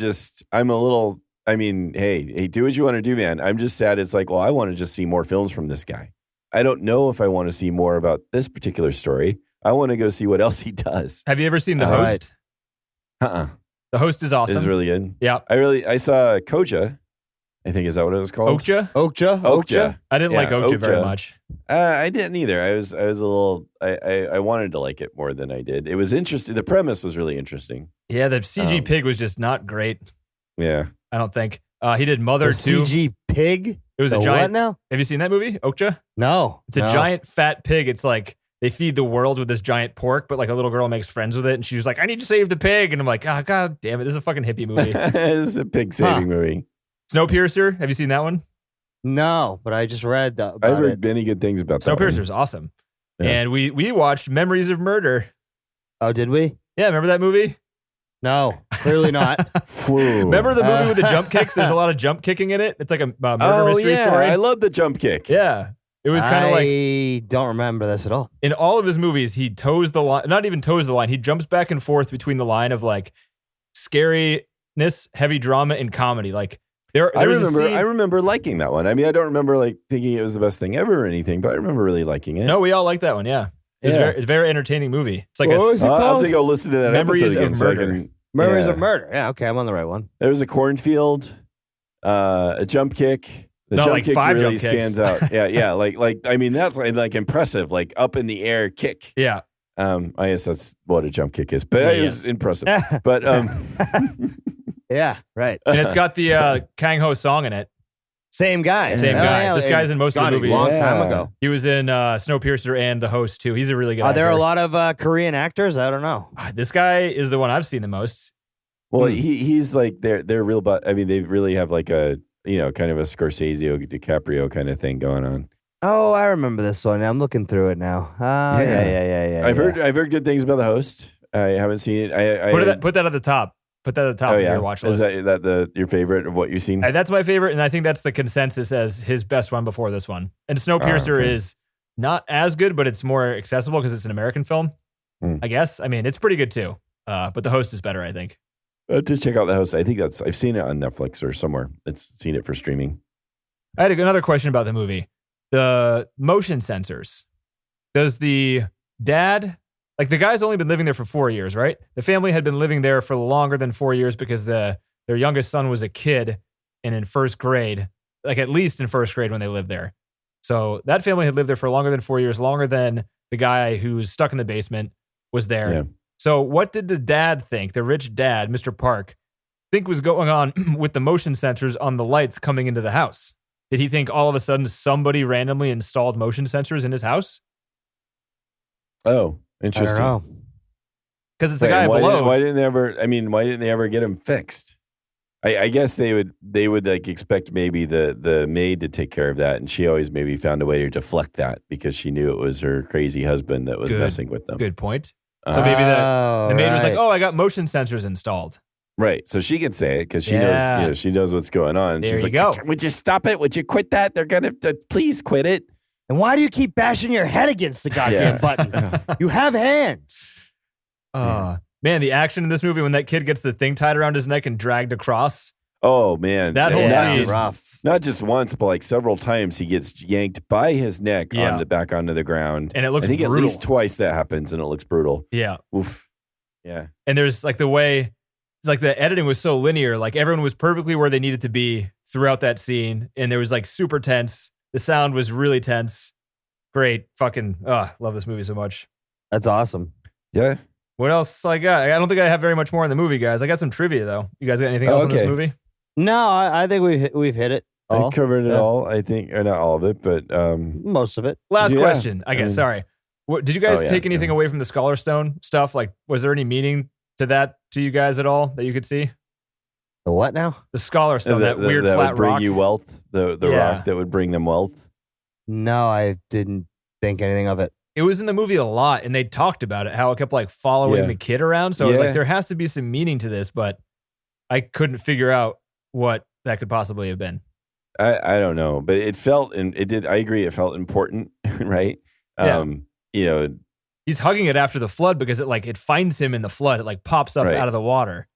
Hey, do what you want to do, man. I'm just sad. It's like, well, I want to just see more films from this guy. I don't know if I want to see more about this particular story. I want to go see what else he does.
Have you ever seen The Host?
Right.
The Host is awesome.
It's really good.
Yeah.
I saw Koja. I think is that what it was called?
Okja.
I didn't like Okja very much.
I didn't either. I was a little. I wanted to like it more than I did. It was interesting. The premise was really interesting.
Yeah, the CG pig was just not great.
Yeah,
I don't think he did Mother too.
CG pig.
It was a giant.
What now?
Have you seen that movie, Okja?
No.
It's a giant fat pig. It's like they feed the world with this giant pork, but like a little girl makes friends with it, and she's like, "I need to save the pig," and I'm like, "Oh, God damn it, this is a fucking hippie movie."
It's a pig saving movie.
Snowpiercer, have you seen that one?
No, but I just read about
I've heard many good things about that.
Snowpiercer's awesome. Yeah. And we watched Memories of Murder.
Oh, did we?
Yeah, remember that movie?
No, clearly not.
Remember the movie with the jump kicks? There's a lot of jump kicking in it. It's like a murder mystery story.
I love the jump kick.
Yeah. It was kind of like...
I don't remember this at all.
In all of his movies, he toes the line. Not even toes the line. He jumps back and forth between the line of like scariness, heavy drama, and comedy. Like... I
remember liking that one. I mean, I don't remember like thinking it was the best thing ever or anything, but I remember really liking it.
No, we all like that one. Yeah, it's a very entertaining movie. It's like
I'll have to go listen to that
Memories
episode again.
of Murder.
Memories of Murder. Yeah, okay, I'm on the right one.
There was a cornfield, a jump kick. The jump kick
like
really stands out. Yeah. Like I mean, that's like impressive. Like up in the air kick.
Yeah.
I guess that's what a jump kick is, but it was impressive. But
yeah, right.
And it's got the Kang Ho song in it.
Same guy.
Same
Oh,
guy.
yeah,
This guy's in most of the
God, a
movies.
long time
Yeah.
ago.
He was in Snowpiercer and The Host too. He's a really good
Are there
actor.
a lot of Korean actors? I don't know.
This guy is the one I've seen the most.
Well, he's like they're real, but I mean they really have like a kind of a Scorsese DiCaprio kind of thing going on.
Oh, I remember this one. I'm looking through it now. Oh, yeah.
I've heard good things about The Host. I haven't seen it.
Put that at the top. Put that at the top of your watch list.
Is that your favorite of what you've seen?
That's my favorite, and I think that's the consensus as his best one before this one. And Snowpiercer is not as good, but it's more accessible because it's an American film. I guess. I mean, it's pretty good too. But The Host is better, I think.
To check out The Host. I think I've seen it on Netflix or somewhere. It's seen it for streaming.
I had another question about the movie. The motion sensors. Does the dad, like the guy's only been living there for 4 years, right? The family had been living there for longer than 4 years because their youngest son was a kid and in first grade, like at least in first grade when they lived there. So that family had lived there for longer than 4 years, longer than the guy who was stuck in the basement was there.
Yeah.
So what did the dad think, the rich dad, Mr. Park, think was going on with the motion sensors on the lights coming into the house? Did he think all of a sudden somebody randomly installed motion sensors in his house?
Oh,
I
interesting.
don't know.
Because it's the guy
why
below.
Why didn't they ever get him fixed? I guess they would like expect maybe the maid to take care of that, and she always maybe found a way to deflect that because she knew it was her crazy husband that was messing with them.
Good point. So maybe the maid was like, "Oh, I got motion sensors installed."
Right, so she can say it because she
Yeah.
knows, she knows what's going on.
There
She's
you
like,
go.
"Would you stop it? Would you quit that? They're gonna please quit it."
And why do you keep bashing your head against the goddamn button? You have hands.
Man, the action in this movie when that kid gets the thing tied around his neck and dragged across.
Oh man,
That whole
not
scene.
just,
Rough.
not just once, but like several times, he gets yanked by his neck
Yeah.
back onto the ground,
And it looks
I think
brutal.
at least twice that happens, and it looks brutal.
Yeah.
Oof. Yeah.
And there's like the way, it's like the editing was so linear. Like everyone was perfectly where they needed to be throughout that scene. And there was like super tense. The sound was really tense. Great. Fucking, love this movie so much.
That's awesome.
Yeah.
What else I got? I don't think I have very much more in the movie, guys. I got some trivia though. You guys got anything else in this
okay.
movie?
No, I think we've hit it all.
I covered it
Yeah.
all, I think, or not all of it, but
Most of it.
Last
Yeah,
question, I guess.
I mean-
Sorry. What, did you guys
Oh, yeah,
take anything
yeah.
away from the Scholar Stone stuff? Like, was there any meaning to that to you guys at all that you could see?
The what now?
The Scholar Stone, that weird
that
flat
would bring
rock.
you wealth, the
Yeah.
rock that would bring them wealth.
No, I didn't think anything of it.
It was in the movie a lot, and they talked about it, how it kept like following
Yeah.
the kid around. So I was
Yeah.
like, there has to be some meaning to this, but I couldn't figure out what that could possibly have been.
I don't know, but it felt, and it did. I agree, it felt important, right?
Yeah.
You know,
He's hugging it after the flood because it finds him in the flood. It like pops up
Right.
out of the water.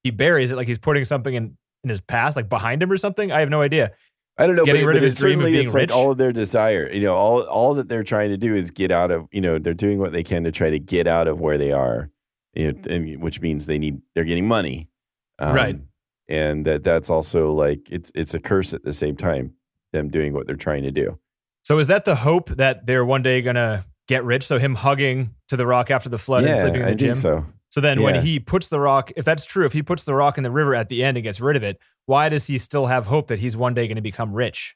He buries it like he's putting something in his past, like behind him or something. I have no idea.
I don't know,
Getting
but,
rid
but
of his dream of
certainly
being
it's
rich.
like all of their desire. You know, all that they're trying to do is get out of. You know, they're doing what they can to try to get out of where they are. You know, and, which means they're getting money,
Right.
And that's also like it's a curse at the same time. Them doing what they're trying to do.
So is that the hope that they're one day going to get rich? So him hugging to the rock after the flood and sleeping in the
I
gym?
think so.
So then
Yeah.
when he puts the rock, if that's true, if he puts the rock in the river at the end and gets rid of it, why does he still have hope that he's one day going to become rich?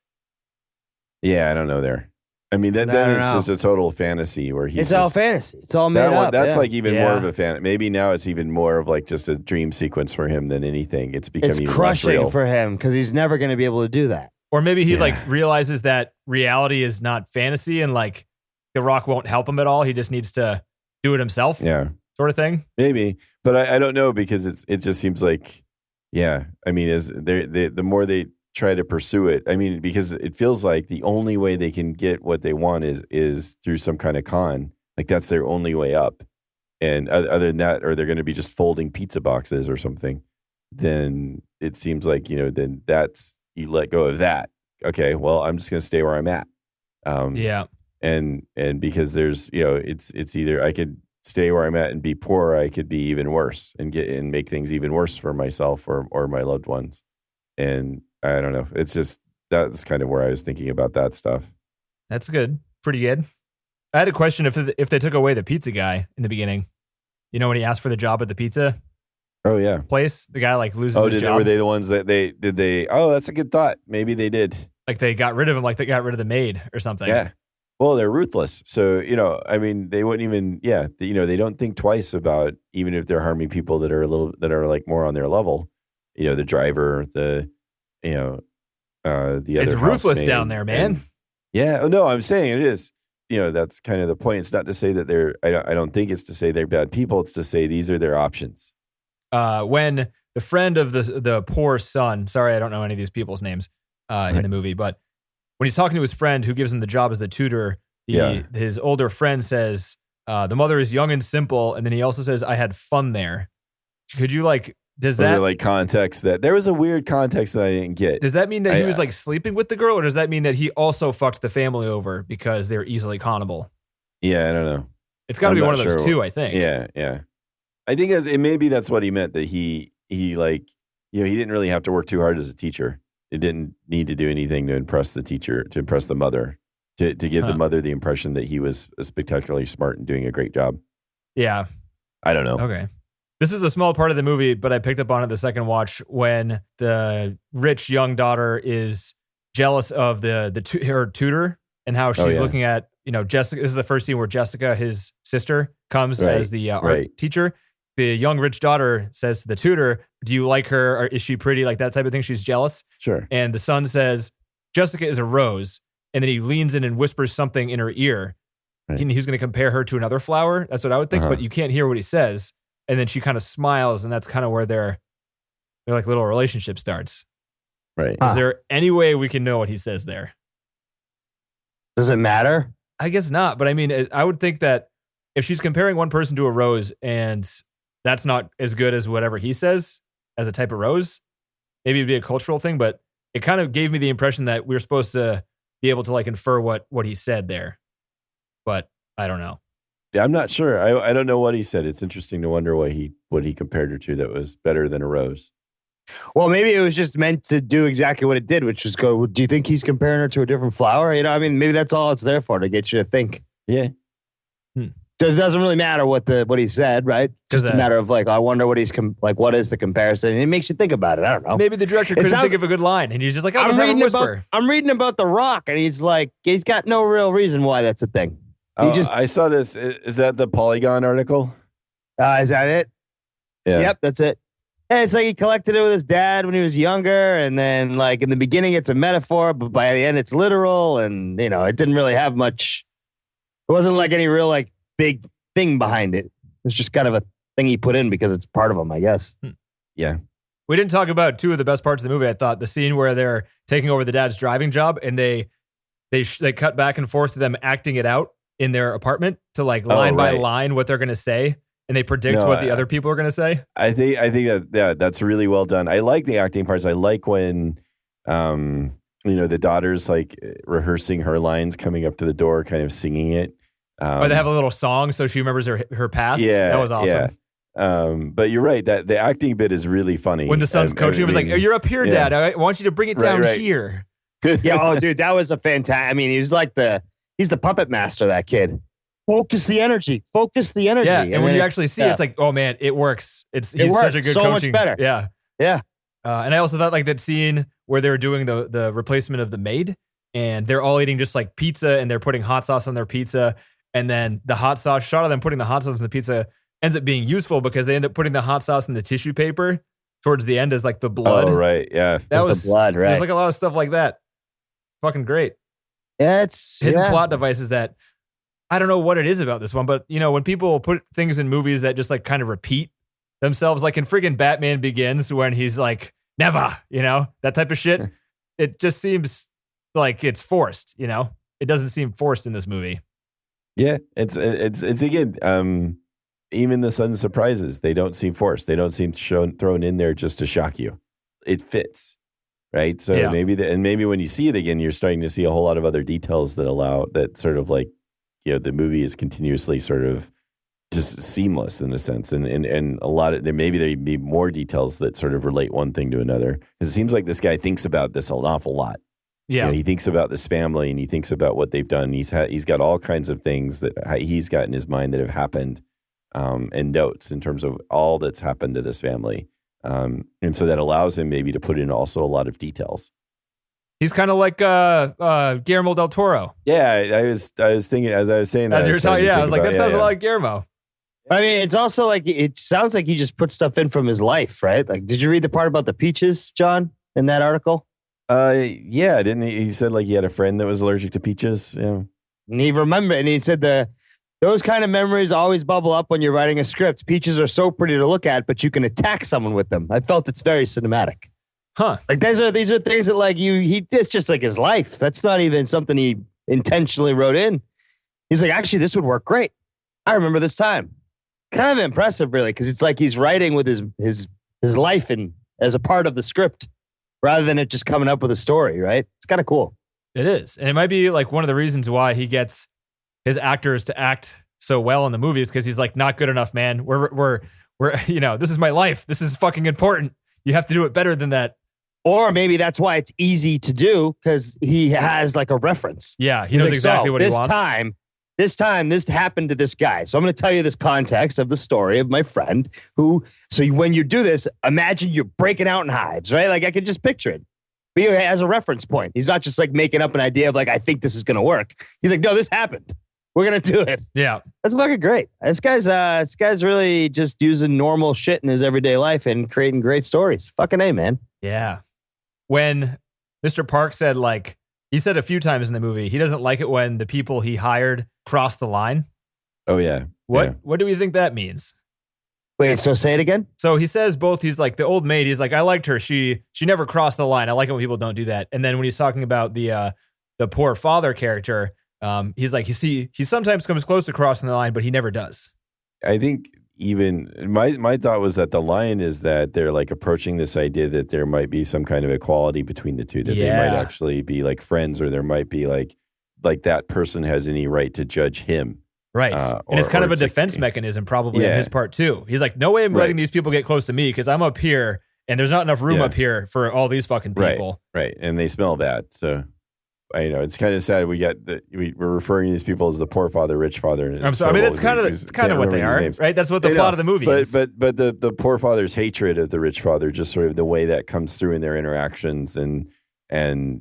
Yeah, I don't know there. I mean, then
I don't
it's
know.
just a total fantasy where he's
It's all fantasy. It's all made
that one,
up.
that's
yeah.
like even more
Yeah.
of a fan. Maybe now it's even more of like just a dream sequence for him than anything. It's becoming
It's
even less
crushing
real.
for him because he's never going to be able to do that.
Or maybe he
Yeah.
like realizes that reality is not fantasy and like the rock won't help him at all. He just needs to do it himself,
Yeah,
sort of thing.
maybe, but I don't know because it just seems like, yeah. I mean, as the more they try to pursue it, I mean, because it feels like the only way they can get what they want is through some kind of con. Like that's their only way up, and other than that, or they're going to be just folding pizza boxes or something. Then it seems like then that's. You let go of that. Okay, well, I'm just going to stay where I'm at.
Yeah.
And because there's, it's either I could stay where I'm at and be poor, or I could be even worse and make things even worse for myself or my loved ones. And I don't know. It's just that's kind of where I was thinking about that stuff.
That's good. Pretty good. I had a question if they took away the pizza guy in the beginning. You know, when he asked for the job at the pizza
Oh yeah.
place. The guy like loses
Oh,
his job.
were they the ones that they? Oh, that's a good thought. Maybe they did.
Like they got rid of him, like they got rid of the maid or something.
Yeah. Well, they're ruthless. So, I mean, they wouldn't even, they don't think twice about even if they're harming people that are like more on their level. The driver, the other.
It's ruthless
housemaid,
down there, man.
Yeah. Oh, no, I'm saying it is. That's kind of the point. It's not to say that I don't think it's to say they're bad people. It's to say these are their options.
When the friend of the poor son, sorry, I don't know any of these people's names in the movie, but when he's talking to his friend who gives him the job as the tutor, his older friend says, the mother is young and simple. And then he also says, I had fun there. Could you does that
like context that there was a weird context that I didn't get?
Does that mean that he was like sleeping with the girl, or does that mean that he also fucked the family over because they're easily connable?
Yeah, I don't know.
It's got to be one of those two, I think.
Yeah. I think maybe that's what he meant, that he didn't really have to work too hard as a teacher. He didn't need to do anything to impress the teacher, to impress the mother, to give the mother the impression that he was spectacularly smart and doing a great job.
Yeah.
I don't know.
Okay. This is a small part of the movie, but I picked up on it the second watch when the rich young daughter is jealous of her tutor and how she's looking at, Jessica. This is the first scene where Jessica, his sister, comes as the art teacher. The young rich daughter says to the tutor, do you like her? Or is she pretty? Like that type of thing. She's jealous.
Sure.
And the son says, Jessica is a rose. And then he leans in and whispers something in her ear. Right. He's going to compare her to another flower. That's what I would think, but you can't hear what he says. And then she kind of smiles, and that's kind of where their like little relationship starts.
Right.
Is there any way we can know what he says there?
Does it matter?
I guess not. But I mean, I would think that if she's comparing one person to a rose and that's not as good as whatever he says as a type of rose, maybe it'd be a cultural thing, but it kind of gave me the impression that we were supposed to be able to like infer what he said there. But I don't know.
Yeah, I'm not sure. I don't know what he said. It's interesting to wonder what he compared her to that was better than a rose.
Well, maybe it was just meant to do exactly what it did, which was go, do you think he's comparing her to a different flower? Maybe that's all it's there for, to get you to think.
Yeah.
So it doesn't really matter what he said, right? Just a matter of I wonder what he's what is the comparison? And it makes you think about it. I don't know.
Maybe the director couldn't think of a good line, and he's just like, I'll just have a whisper.
I'm reading about The Rock, and he's got no real reason why that's a thing.
I saw this. Is that the Polygon article?
Is that it?
Yeah.
Yep, that's it. And it's like he collected it with his dad when he was younger, and then in the beginning it's a metaphor, but by the end it's literal, and it didn't really have much. It wasn't like any real big thing behind it. It's just kind of a thing he put in because it's part of him, I guess.
Yeah.
We didn't talk about two of the best parts of the movie. I thought the scene where they're taking over the dad's driving job, and they cut back and forth to them acting it out in their apartment to line by line what they're going to say, and they predict what the other people are going to say.
I think that's really well done. I like the acting parts. I like when the daughter's rehearsing her lines, coming up to the door, kind of singing it.
Or they have a little song so she remembers her past.
Yeah,
that was awesome.
Yeah. But you're right, that the acting bit is really funny.
When the son's coaching him, he's like, "You're up here, Dad. I want you to bring it down here."
Yeah. Oh, dude, that was a fantastic. I mean, he's he's the puppet master, that kid. Focus the energy.
Yeah, and when you actually see it, it's like, oh man, it works. He's such a good
so
coaching.
Much better.
Yeah.
Yeah.
And I also thought that scene where they were doing the replacement of the maid, and they're all eating just pizza, and they're putting hot sauce on their pizza, and then the hot sauce shot of them putting the hot sauce on the pizza ends up being useful because they end up putting the hot sauce in the tissue paper towards the end as the blood.
Oh right, yeah,
that was
the blood. Right.
There's a lot of stuff like that. Fucking great.
Yeah, it's
hidden plot devices that I don't know what it is about this one, but when people put things in movies that just kind of repeat themselves, like in friggin' Batman Begins when he's never, that type of shit. It just seems like it's forced, It doesn't seem forced in this movie.
Yeah, it's again, even the sudden surprises, they don't seem forced. They don't seem thrown in there just to shock you. It fits. Right. So maybe when you see it again, you're starting to see a whole lot of other details that sort of the movie is continuously sort of just seamless in a sense. And a lot of there'd be more details that sort of relate one thing to another. Because it seems like this guy thinks about this an awful lot.
Yeah.
He thinks about this family and he thinks about what they've done. He's got all kinds of things that he's got in his mind that have happened and notes in terms of all that's happened to this family. And so that allows him maybe to put in also a lot of details.
He's kind of like Guillermo del Toro.
Yeah, I was thinking as I was saying that.
As you were talking, I was like, that sounds a lot like Guillermo.
I mean, it's also like, it sounds like he just put stuff in from his life, right? Like, did you read the part about the peaches, John, in that article?
Yeah, didn't he? He said like he had a friend that was allergic to peaches. Yeah.
And he said those kind of memories always bubble up when you're writing a script. Peaches are so pretty to look at, but you can attack someone with them. I felt it's very cinematic.
Huh.
Like these are things that like it's just like his life. That's not even something he intentionally wrote in. He's like, actually, this would work great. I remember this time. Kind of impressive, really, because it's like he's writing with his life and as a part of the script rather than it just coming up with a story, right? It's kind of cool.
It is. And it might be like one of the reasons why he gets his actors to act so well in the movies, because he's like, not good enough, man. We're this is my life. This is fucking important. You have to do it better than that.
Or maybe that's why it's easy to do, because he has like a reference.
Yeah, he knows exactly what he wants.
This time, this happened to this guy. So I'm going to tell you this context of the story of my friend who, so when you do this, imagine you're breaking out in hives, right? Like I can just picture it. But he has a reference point. He's not just like making up an idea of like, I think this is going to work. He's like, no, this happened. We're going to do it.
Yeah.
That's fucking great. This guy's really just using normal shit in his everyday life and creating great stories. Fucking A, man.
Yeah. When Mr. Park said, like, he said a few times in the movie, he doesn't like it when the people he hired cross the line.
Oh, yeah.
What do we think that means?
Wait, so say it again?
So he says both, he's like, the old maid, he's like, I liked her. She never crossed the line. I like it when people don't do that. And then when he's talking about the poor father character, he's like, he sometimes comes close to crossing the line, but he never does.
I think even my thought was that the line is that they're like approaching this idea that there might be some kind of equality between the two, that they might actually be like friends, or there might be like that person has any right to judge him.
Right. And it's kind of a defense mechanism probably on his part too. He's like, no way I'm letting these people get close to me because I'm up here and there's not enough room up here for all these fucking people.
Right. And they smell bad. So I know it's kind of sad. We're referring to these people as the poor father, rich father.
I'm sorry. I mean, that's kind of what they are, right? That's what the plot of the movie is.
But the poor father's hatred of the rich father, just sort of the way that comes through in their interactions, and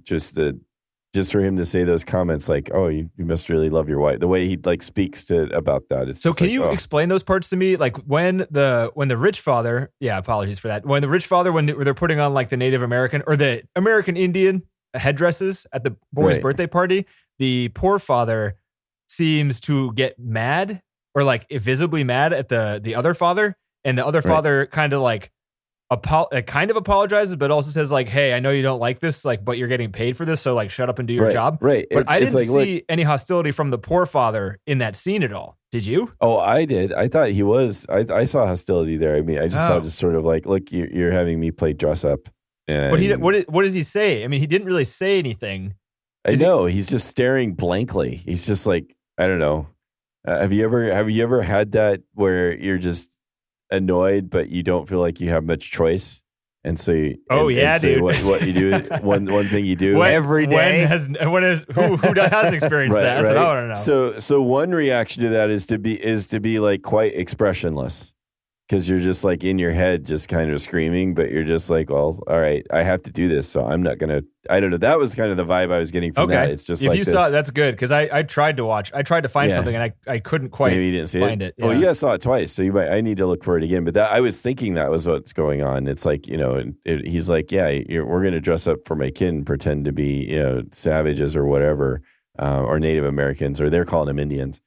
just for him to say those comments like, "Oh, you must really love your wife," the way he like speaks about that. It's
so can you explain those parts to me? Like when the rich father, apologies for that. When the rich father, when they're putting on like the Native American or the American Indian headdresses at the boy's birthday party, the poor father seems to get mad or like visibly mad at the other father, and the other father kind of like apologizes, but also says like, "Hey, I know you don't like this, like, but you're getting paid for this, so like, shut up and do your job."
Right.
But I didn't see any hostility from the poor father in that scene at all. Did you?
Oh, I did. I thought he was. I saw hostility there. I mean, I just saw just sort of like, look, you're having me play dress up.
But what does he say? I mean, he didn't really say anything.
He's just staring blankly. He's just like, I don't know. Have you ever had that where you're just annoyed, but you don't feel like you have much choice? And so, dude. What you do? one thing you do
every day.
Who hasn't experienced that? That's what I want to know.
So one reaction to that is to be like quite expressionless. Because you're just like in your head, just kind of screaming, but you're just like, well, all right, I have to do this, so I'm not gonna. I don't know. That was kind of the vibe I was getting from that. It's just
if
like
you saw it, that's good because I tried to watch. I tried to find something and I couldn't quite find it.
Well, you guys saw it twice, so I need to look for it again. But I was thinking that was what's going on. It's like he's like, we're gonna dress up for my kid and pretend to be savages or whatever, or Native Americans, or they're calling them Indians.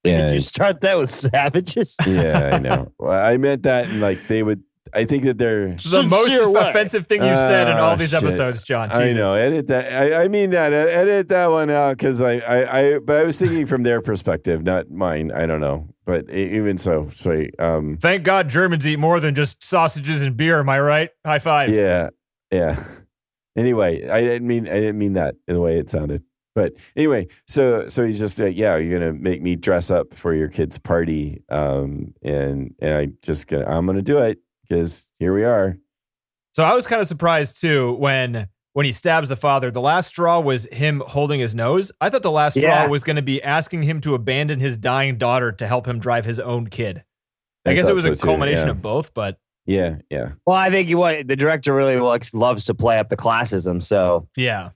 Did you start that with savages?
Yeah, I know. Well, I meant that, and like they would. I think that they're
the most offensive thing you've said in all these episodes, John. Jesus.
I know. Edit that. I mean that. Edit that one out because But I was thinking from their perspective, not mine. I don't know. But even so, sorry.
Thank God Germans eat more than just sausages and beer. Am I right? High five.
Yeah. Anyway, I didn't mean that in the way it sounded. But anyway, so he's just you're gonna make me dress up for your kid's party, and I'm gonna do it because here we are.
So I was kind of surprised too when when he stabs the father, the last straw was him holding his nose. I thought the last straw was going to be asking him to abandon his dying daughter to help him drive his own kid. I guess it was a culmination of both, but
yeah.
Well, I think the director really loves to play up the classism. So
yeah,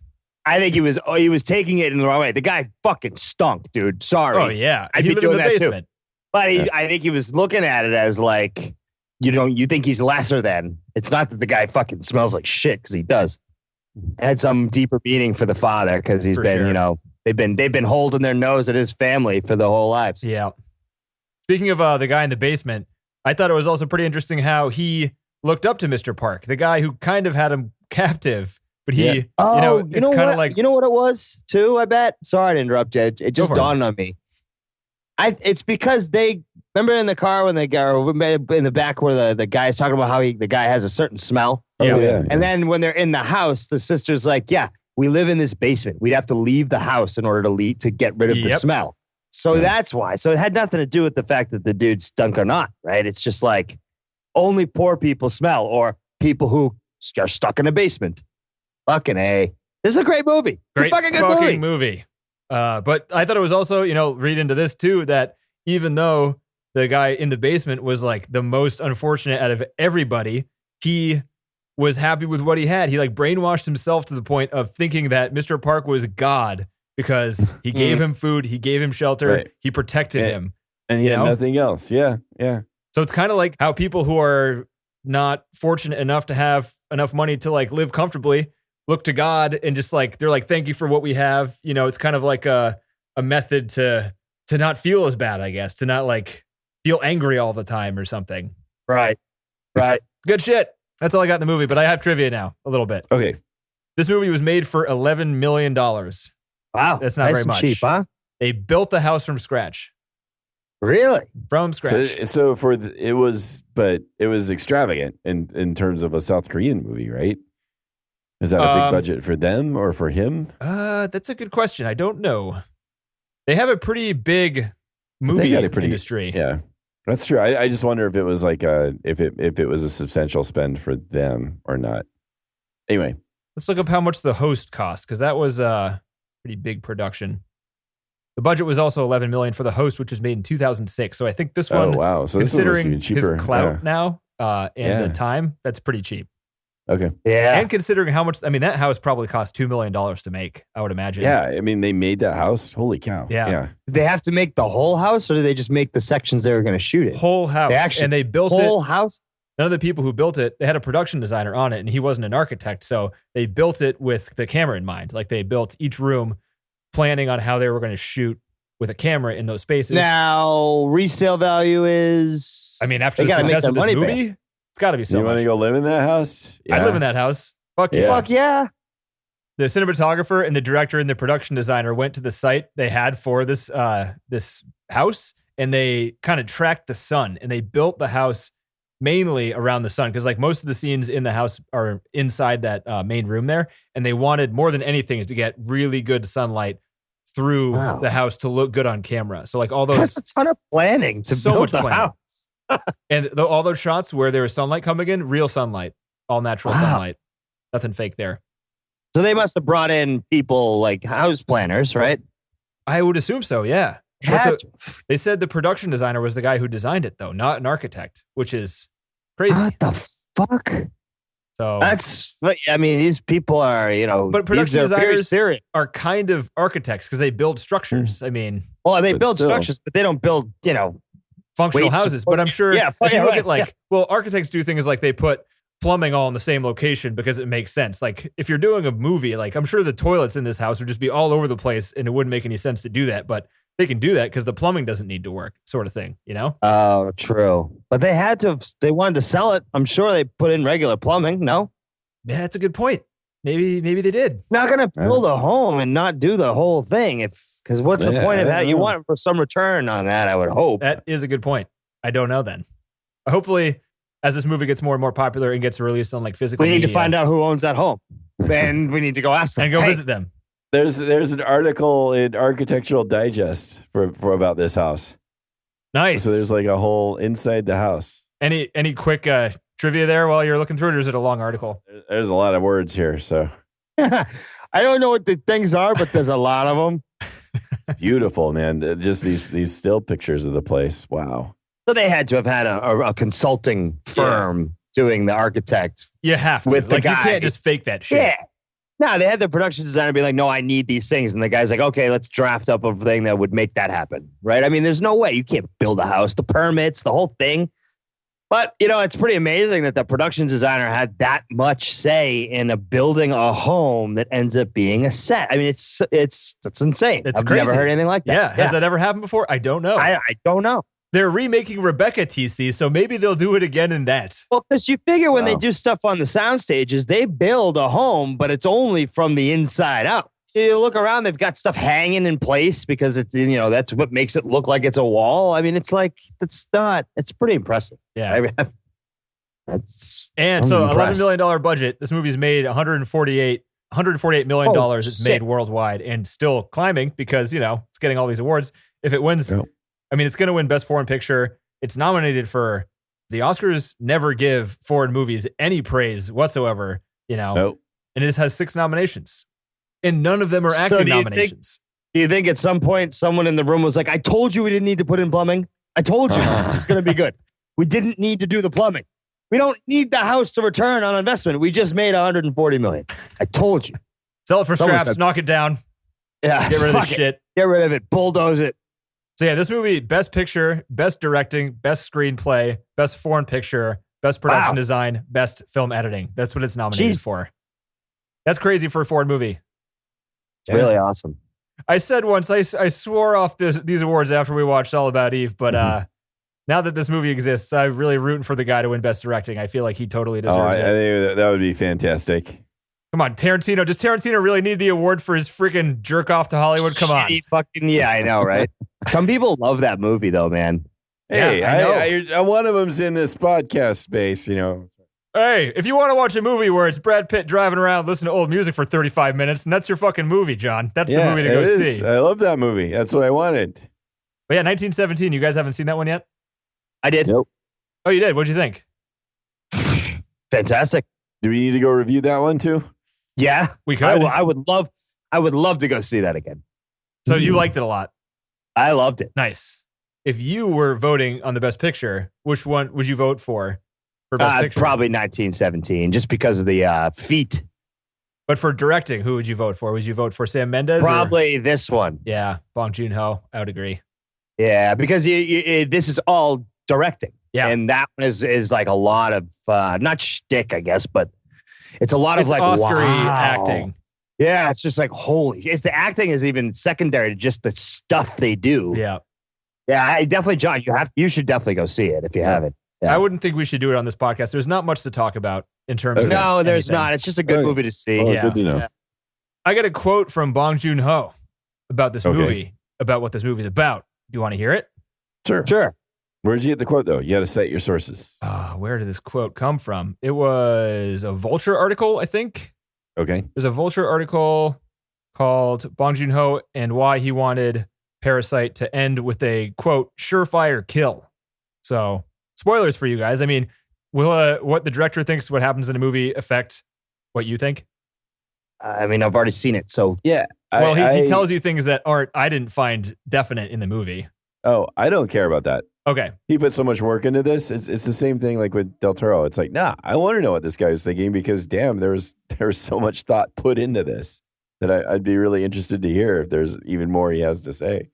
I think he was taking it in the wrong way. The guy fucking stunk, dude. Sorry.
Oh yeah,
I'd
he
be
lived in
doing
the
that
basement.
too. But I think he was looking at it as like, you think he's lesser than. It's not that the guy fucking smells like shit, because he does. It had some deeper meaning for the father, because he's been,
sure.
they've been holding their nose at his family for their whole lives.
Yeah. Speaking of the guy in the basement, I thought it was also pretty interesting how he looked up to Mr. Park, the guy who kind of had him captive, but he, it's kind of like,
you know what it was too, I bet? Sorry to interrupt you. It just dawned on me. It's because they remember in the car when they go in the back where the guy's talking about how the guy has a certain smell.
Yeah.
And then when they're in the house, the sister's like, yeah, we live in this basement. We'd have to leave the house in order to get rid of the smell. So that's why. So it had nothing to do with the fact that the dude stunk or not, right? It's just like only poor people smell, or people who are stuck in a basement. Fucking A. This is a great movie. It's
great
a fucking good
movie. But I thought it was also, read into this too, that even though the guy in the basement was like the most unfortunate out of everybody, he was happy with what he had. He like brainwashed himself to the point of thinking that Mr. Park was God because he gave him food, he gave him shelter, he protected him.
And he had nothing else. Yeah.
So it's kind of like how people who are not fortunate enough to have enough money to like live comfortably look to God and just like, they're like, thank you for what we have. It's kind of like a method to not feel as bad, I guess, to not like feel angry all the time or something.
Right.
Good shit. That's all I got in the movie, but I have trivia now, a little bit.
Okay.
This movie was made for $11 million.
Wow.
That's not very much.
Cheap, huh?
They built the house from scratch.
Really?
From scratch.
So it was extravagant in terms of a South Korean movie, right? Is that a big budget for them or for him?
That's a good question. I don't know. They have a pretty big movie industry.
Yeah, that's true. I just wonder if it was like if it was a substantial spend for them or not. Anyway,
let's look up how much The Host cost, because that was a pretty big production. The budget was also $11 million for The Host, which was made in 2006. So I think this one,
so
considering
this one was cheaper.
his clout now and the time, that's pretty cheap.
Okay.
Yeah.
And considering how much, that house probably cost $2 million to make, I would imagine.
Yeah. They made that house. Holy cow.
Yeah.
Did they have to make the whole house, or did they just make the sections they were going to shoot it?
Whole house. And they built it.
Whole house?
None of the people who built it, they had a production designer on it, and he wasn't an architect. So they built it with the camera in mind. Like they built each room planning on how they were going to shoot with a camera in those spaces.
Now, resale value is...
after the success of this movie, it's got to be so much.
You want to go live in that house? Yeah.
I'd live in that house. Fuck yeah.
Fuck yeah.
The cinematographer and the director and the production designer went to the site they had for this house, and they kind of tracked the sun, and they built the house mainly around the sun, because like most of the scenes in the house are inside that main room there, and they wanted more than anything to get really good sunlight through the house to look good on camera. So like all those...
That's a ton of planning to build the house.
And all those shots where there was sunlight coming in, real sunlight, all natural sunlight. Nothing fake there.
So they must have brought in people like house planners, right?
I would assume so, yeah. They said the production designer was the guy who designed it, though, not an architect, which is crazy.
What the fuck?
So
these people are,
but production designers are kind of architects because they build structures.
They build structures, but they don't build,
functional houses. But I'm sure if you look at architects do things like they put plumbing all in the same location because it makes sense. Like if you're doing a movie, like I'm sure the toilets in this house would just be all over the place and it wouldn't make any sense to do that. But they can do that because the plumbing doesn't need to work, sort of thing,
Oh, true. But they wanted to sell it. I'm sure they put in regular plumbing. No?
Yeah, that's a good point. Maybe they did.
Not going to build a home and not do the whole thing. Because what's the point of that? You want for some return on that, I would hope.
That is a good point. I don't know then. Hopefully, as this movie gets more and more popular and gets released on like physical media,
we need to find out who owns that home. And we need to go ask them.
And go visit them.
There's an article in Architectural Digest for about this house.
Nice.
So there's like a whole inside the house.
Any quick trivia there while you're looking through it, or is it a long article?
There's a lot of words here, so.
I don't know what the things are, but there's a lot of them.
Beautiful, man. Just these still pictures of the place. Wow.
So they had to have had a consulting firm doing the architect.
You have to.
With the
like, you
guy.
can't just fake that shit.
Yeah. No, they had the production designer be like, no, I need these things. And the guy's like, okay, let's draft up a thing that would make that happen. Right? I mean, there's no way. You can't build a house, the permits, the whole thing. But, it's pretty amazing that the production designer had that much say in building a home that ends up being a set. I mean, it's insane.
It's
I've
crazy.
never heard anything like that.
Yeah. Has that ever happened before? I don't know.
I don't know.
They're remaking Rebecca, TC, so maybe they'll do it again in that.
Well, because you figure when they do stuff on the sound stages, they build a home, but it's only from the inside out. You look around, they've got stuff hanging in place because it's, that's what makes it look like it's a wall. I mean, it's pretty impressive.
Yeah.
That's
And
I'm
so
impressed.
$11 million budget. This movie's made $148 million.
Oh,
It's
sick.
made worldwide and still climbing because, it's getting all these awards. If it wins,
Yep.
I mean, it's going to win Best Foreign Picture. It's nominated for the Oscars. Never give foreign movies any praise whatsoever,
Nope.
and it has 6 nominations. And none of them are acting
do you
nominations.
Do you think at some point someone in the room was like, I told you we didn't need to put in plumbing. I told you this is going to be good. We didn't need to do the plumbing. We don't need the house to return on investment. We just made $140 million. I told you.
Sell it for
Someone
scraps,
said-
knock it down,
Yeah.
get rid of
fuck
this
it.
shit.
Get rid of it. Bulldoze it.
So yeah, this movie, Best Picture, Best Directing, Best Screenplay, Best Foreign Picture, Best Production
Wow.
Design, Best Film Editing. That's what it's nominated
Jeez.
for. That's crazy for a foreign movie.
It's really awesome.
I said once, I swore off these awards after we watched All About Eve, but now that this movie exists, I'm really rooting for the guy to win Best Directing. I feel like he totally
I
deserves it.
think that would be fantastic.
Come on, Tarantino. Does Tarantino really need the award for his freaking jerk off to Hollywood? Come on.
Shitty fucking, yeah, I know, right? Some people love that movie, though, man.
Hey,
Yeah, I
one of them's in this podcast space,
Hey, if you want to watch a movie where it's Brad Pitt driving around listening to old music for 35 minutes, then that's your fucking movie, John. That's the movie to go
it is.
see.
I love that movie. That's what I wanted.
But yeah, 1917. You guys haven't seen that one yet?
I did.
Nope.
Oh, you did? What'd you think?
Fantastic.
Do we need to go review that one too?
Yeah.
We could.
I would love to go see that again.
So you liked it a lot.
I loved it.
Nice. If you were voting on the Best Picture, which one would you vote for Best Picture?
Probably 1917, just because of the feat.
But for directing, who would you vote for? Would you vote for Sam Mendes?
Probably this one.
Yeah, Bong Joon-ho. I would agree.
Yeah, because this is all directing.
Yeah.
And that one is like a lot of, not shtick, I guess, but it's a lot
It's
of like
Oscar-y
wow.
acting.
Yeah, it's just like, it's the acting is even secondary to just the stuff they do.
Yeah.
Yeah, I definitely, John, you should definitely go see it if you haven't. Yeah.
I wouldn't think we should do it on this podcast. There's not much to talk about in terms of
No, there's
anything.
not. It's just a good
Okay.
movie to see.
Oh,
Yeah.
good to know.
Yeah.
I got a quote from Bong Joon-ho about this
Okay.
movie, about what this movie's about. Do you want to hear it?
Sure.
Sure.
Where'd you get the quote though? You got to cite your sources.
Where did this quote come from? It was a Vulture article, I think.
Okay.
There's a Vulture article called Bong Joon-ho and why he wanted Parasite to end with a, quote, surefire kill. So, spoilers for you guys. I mean, will what the director thinks what happens in a movie affect what you think?
I mean, I've already seen it, so
Yeah.
Well, he tells you things that I didn't find definite in the movie.
Oh, I don't care about that.
Okay.
He put so much work into this. It's the same thing like with Del Toro. It's like, nah, I want to know what this guy was thinking because damn, there was so much thought put into this that I'd be really interested to hear if there's even more he has to say.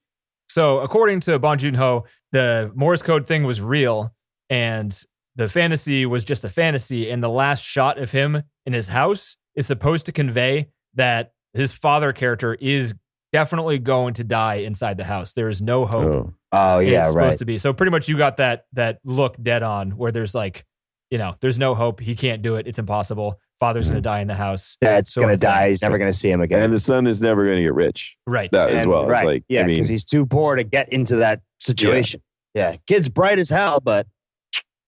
So, according to Bong Joon-ho, the Morse code thing was real and the fantasy was just a fantasy. And the last shot of him in his house is supposed to convey that his father character is definitely going to die inside the house. There is no hope.
oh yeah,
it's
right.
supposed to be. So pretty much you got that look dead on where there's like, there's no hope. He can't do it. It's impossible. Father's going to die in the house.
Dad's
sort
gonna
of thing.
die. He's never gonna see him again.
And the son is never going to get rich.
Right.
That as
And-
well. It's
Right.
like,
yeah,
I mean,
because he's too poor to get into that situation. Yeah. Kid's bright as hell, but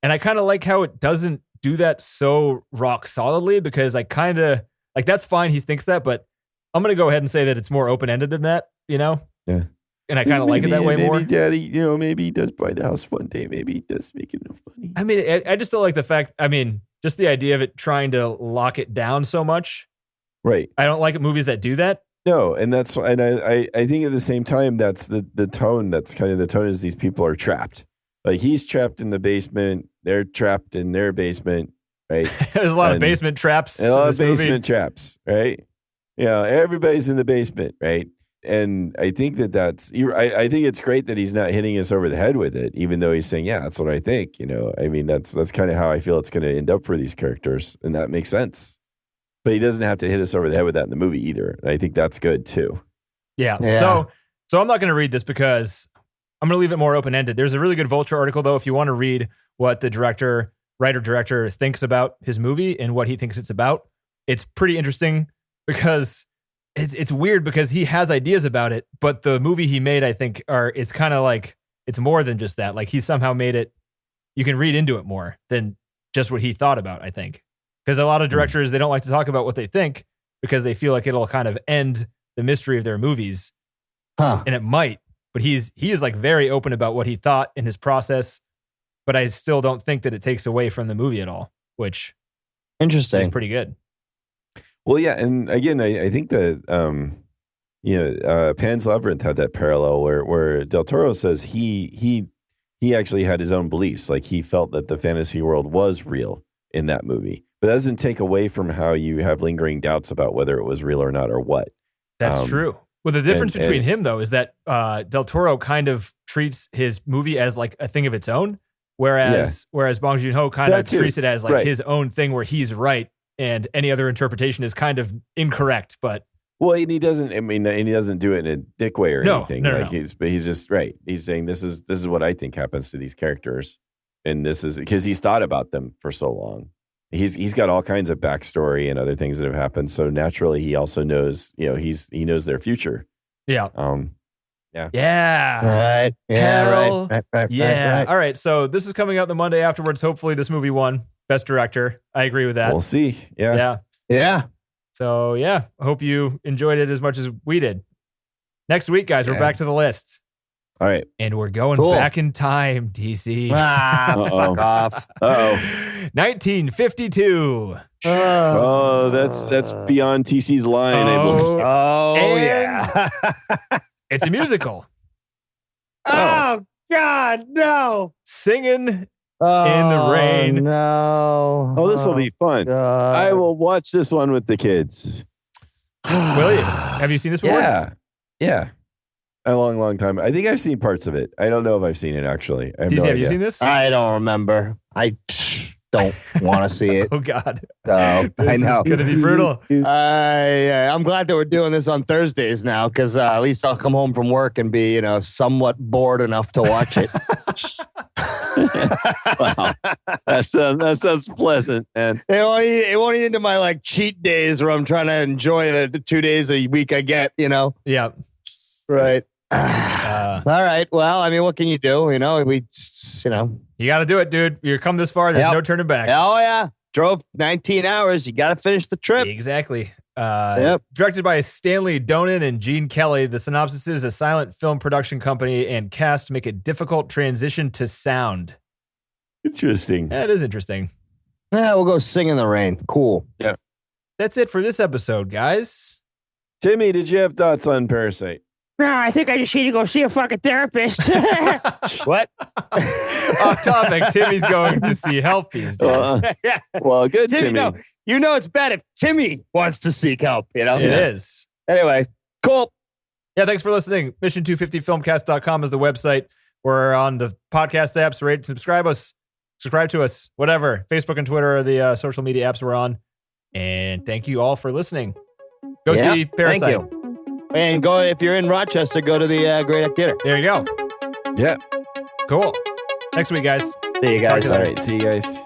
And I kind of like how it doesn't do that so rock solidly because I kind of like that's fine. He thinks that, but I'm going to go ahead and say that it's more open ended than that,
Yeah.
And I kind of like it that way
maybe
more.
Daddy, maybe he does buy the house one day. Maybe he does make enough money.
I mean, I just don't like the fact, just the idea of it trying to lock it down so much.
Right.
I don't like movies that do that.
No, and I think at the same time that's the tone. That's kind of the tone is these people are trapped. Like he's trapped in the basement, they're trapped in their basement, right?
There's a lot of basement traps.
A lot
in
of
this movie.
basement traps, right? Yeah, everybody's in the basement, right? And I think that's. I think it's great that he's not hitting us over the head with it, even though he's saying, "Yeah, that's what I think." I mean, that's kind of how I feel it's going to end up for these characters, and that makes sense. But he doesn't have to hit us over the head with that in the movie either. And I think that's good too.
Yeah. So I'm not going to read this because I'm going to leave it more open-ended. There's a really good Vulture article, though, if you want to read what the writer-director thinks about his movie and what he thinks it's about. It's pretty interesting because it's weird because he has ideas about it, but the movie he made, I think, it's kind of like, it's more than just that. Like he somehow made it, you can read into it more than just what he thought about, I think. Because a lot of directors, they don't like to talk about what they think because they feel like it'll kind of end the mystery of their movies. And it might, but he is like very open about what he thought in his process, but I still don't think that it takes away from the movie at all, which
Interesting.
is pretty good.
Well, yeah, and again, I think that Pan's Labyrinth had that parallel where Del Toro says he actually had his own beliefs, like he felt that the fantasy world was real in that movie. But that doesn't take away from how you have lingering doubts about whether it was real or not or what.
That's true. Well, the difference between him, though, is that Del Toro kind of treats his movie as like a thing of its own, whereas Bong Joon-ho kind of treats it as like his own thing where he's right and any other interpretation is kind of incorrect. But
and he doesn't. I mean, and he doesn't do it in a dick way or anything.
No.
He's just right. He's saying this is what I think happens to these characters, and this is because he's thought about them for so long. He's got all kinds of backstory and other things that have happened. So naturally, he also knows, he knows their future.
Yeah.
Yeah.
Right. Yeah. Right.
Yeah. All right. So this is coming out the Monday afterwards. Hopefully, this movie won Best Director. I agree with that.
We'll see. Yeah.
Yeah.
So I hope you enjoyed it as much as we did. Next week, guys, we're back to the list.
All right.
And we're going back in time, DC.
Fuck off.
1952.
That's beyond TC's line. I believe.
Yeah.
It's a musical.
Oh, God, no.
Singing in the Rain.
No.
Oh, this will be fun.
God.
I will watch this one with the kids.
Will you? Have you seen this before?
Yeah. A long time. I think I've seen parts of it. I don't know if I've seen it actually.
DC, have you seen this?
I don't remember. I don't want to see it.
Oh God,
I know.
It's gonna be brutal.
I'm glad that we're doing this on Thursdays now because at least I'll come home from work and be, somewhat bored enough to watch it.
Wow, that sounds pleasant. And
it won't eat into my like cheat days where I'm trying to enjoy the 2 days a week I get.
Yeah.
Right. All right. Well, I mean, what can you do? We,
you got to do it, dude. You come this far. There's no turning back.
Oh yeah. Drove 19 hours. You got to finish the trip.
Exactly. Directed by Stanley Donen and Gene Kelly. The synopsis is a silent film production company and cast make a difficult transition to sound.
Interesting.
That is interesting.
Yeah, we'll go Sing in the Rain. Cool.
Yeah.
That's it for this episode, guys.
Timmy, did you have thoughts on Parasite?
No, I think I just need to go see a fucking therapist.
What?
Off topic, Timmy's going to see help these days.
Well, good,
Timmy.
Timmy.
No, it's bad if Timmy wants to seek help,
It is.
Anyway, cool.
Yeah, thanks for listening. Mission250filmcast.com is the website. We're on the podcast apps. Rate, subscribe to us, whatever. Facebook and Twitter are the social media apps we're on. And thank you all for listening. Go see Parasite.
Thank you. And go, if you're in Rochester, go to the Great Act Theater.
There you go.
Yeah.
Cool. Next week, guys.
See you guys.
All right. See you guys.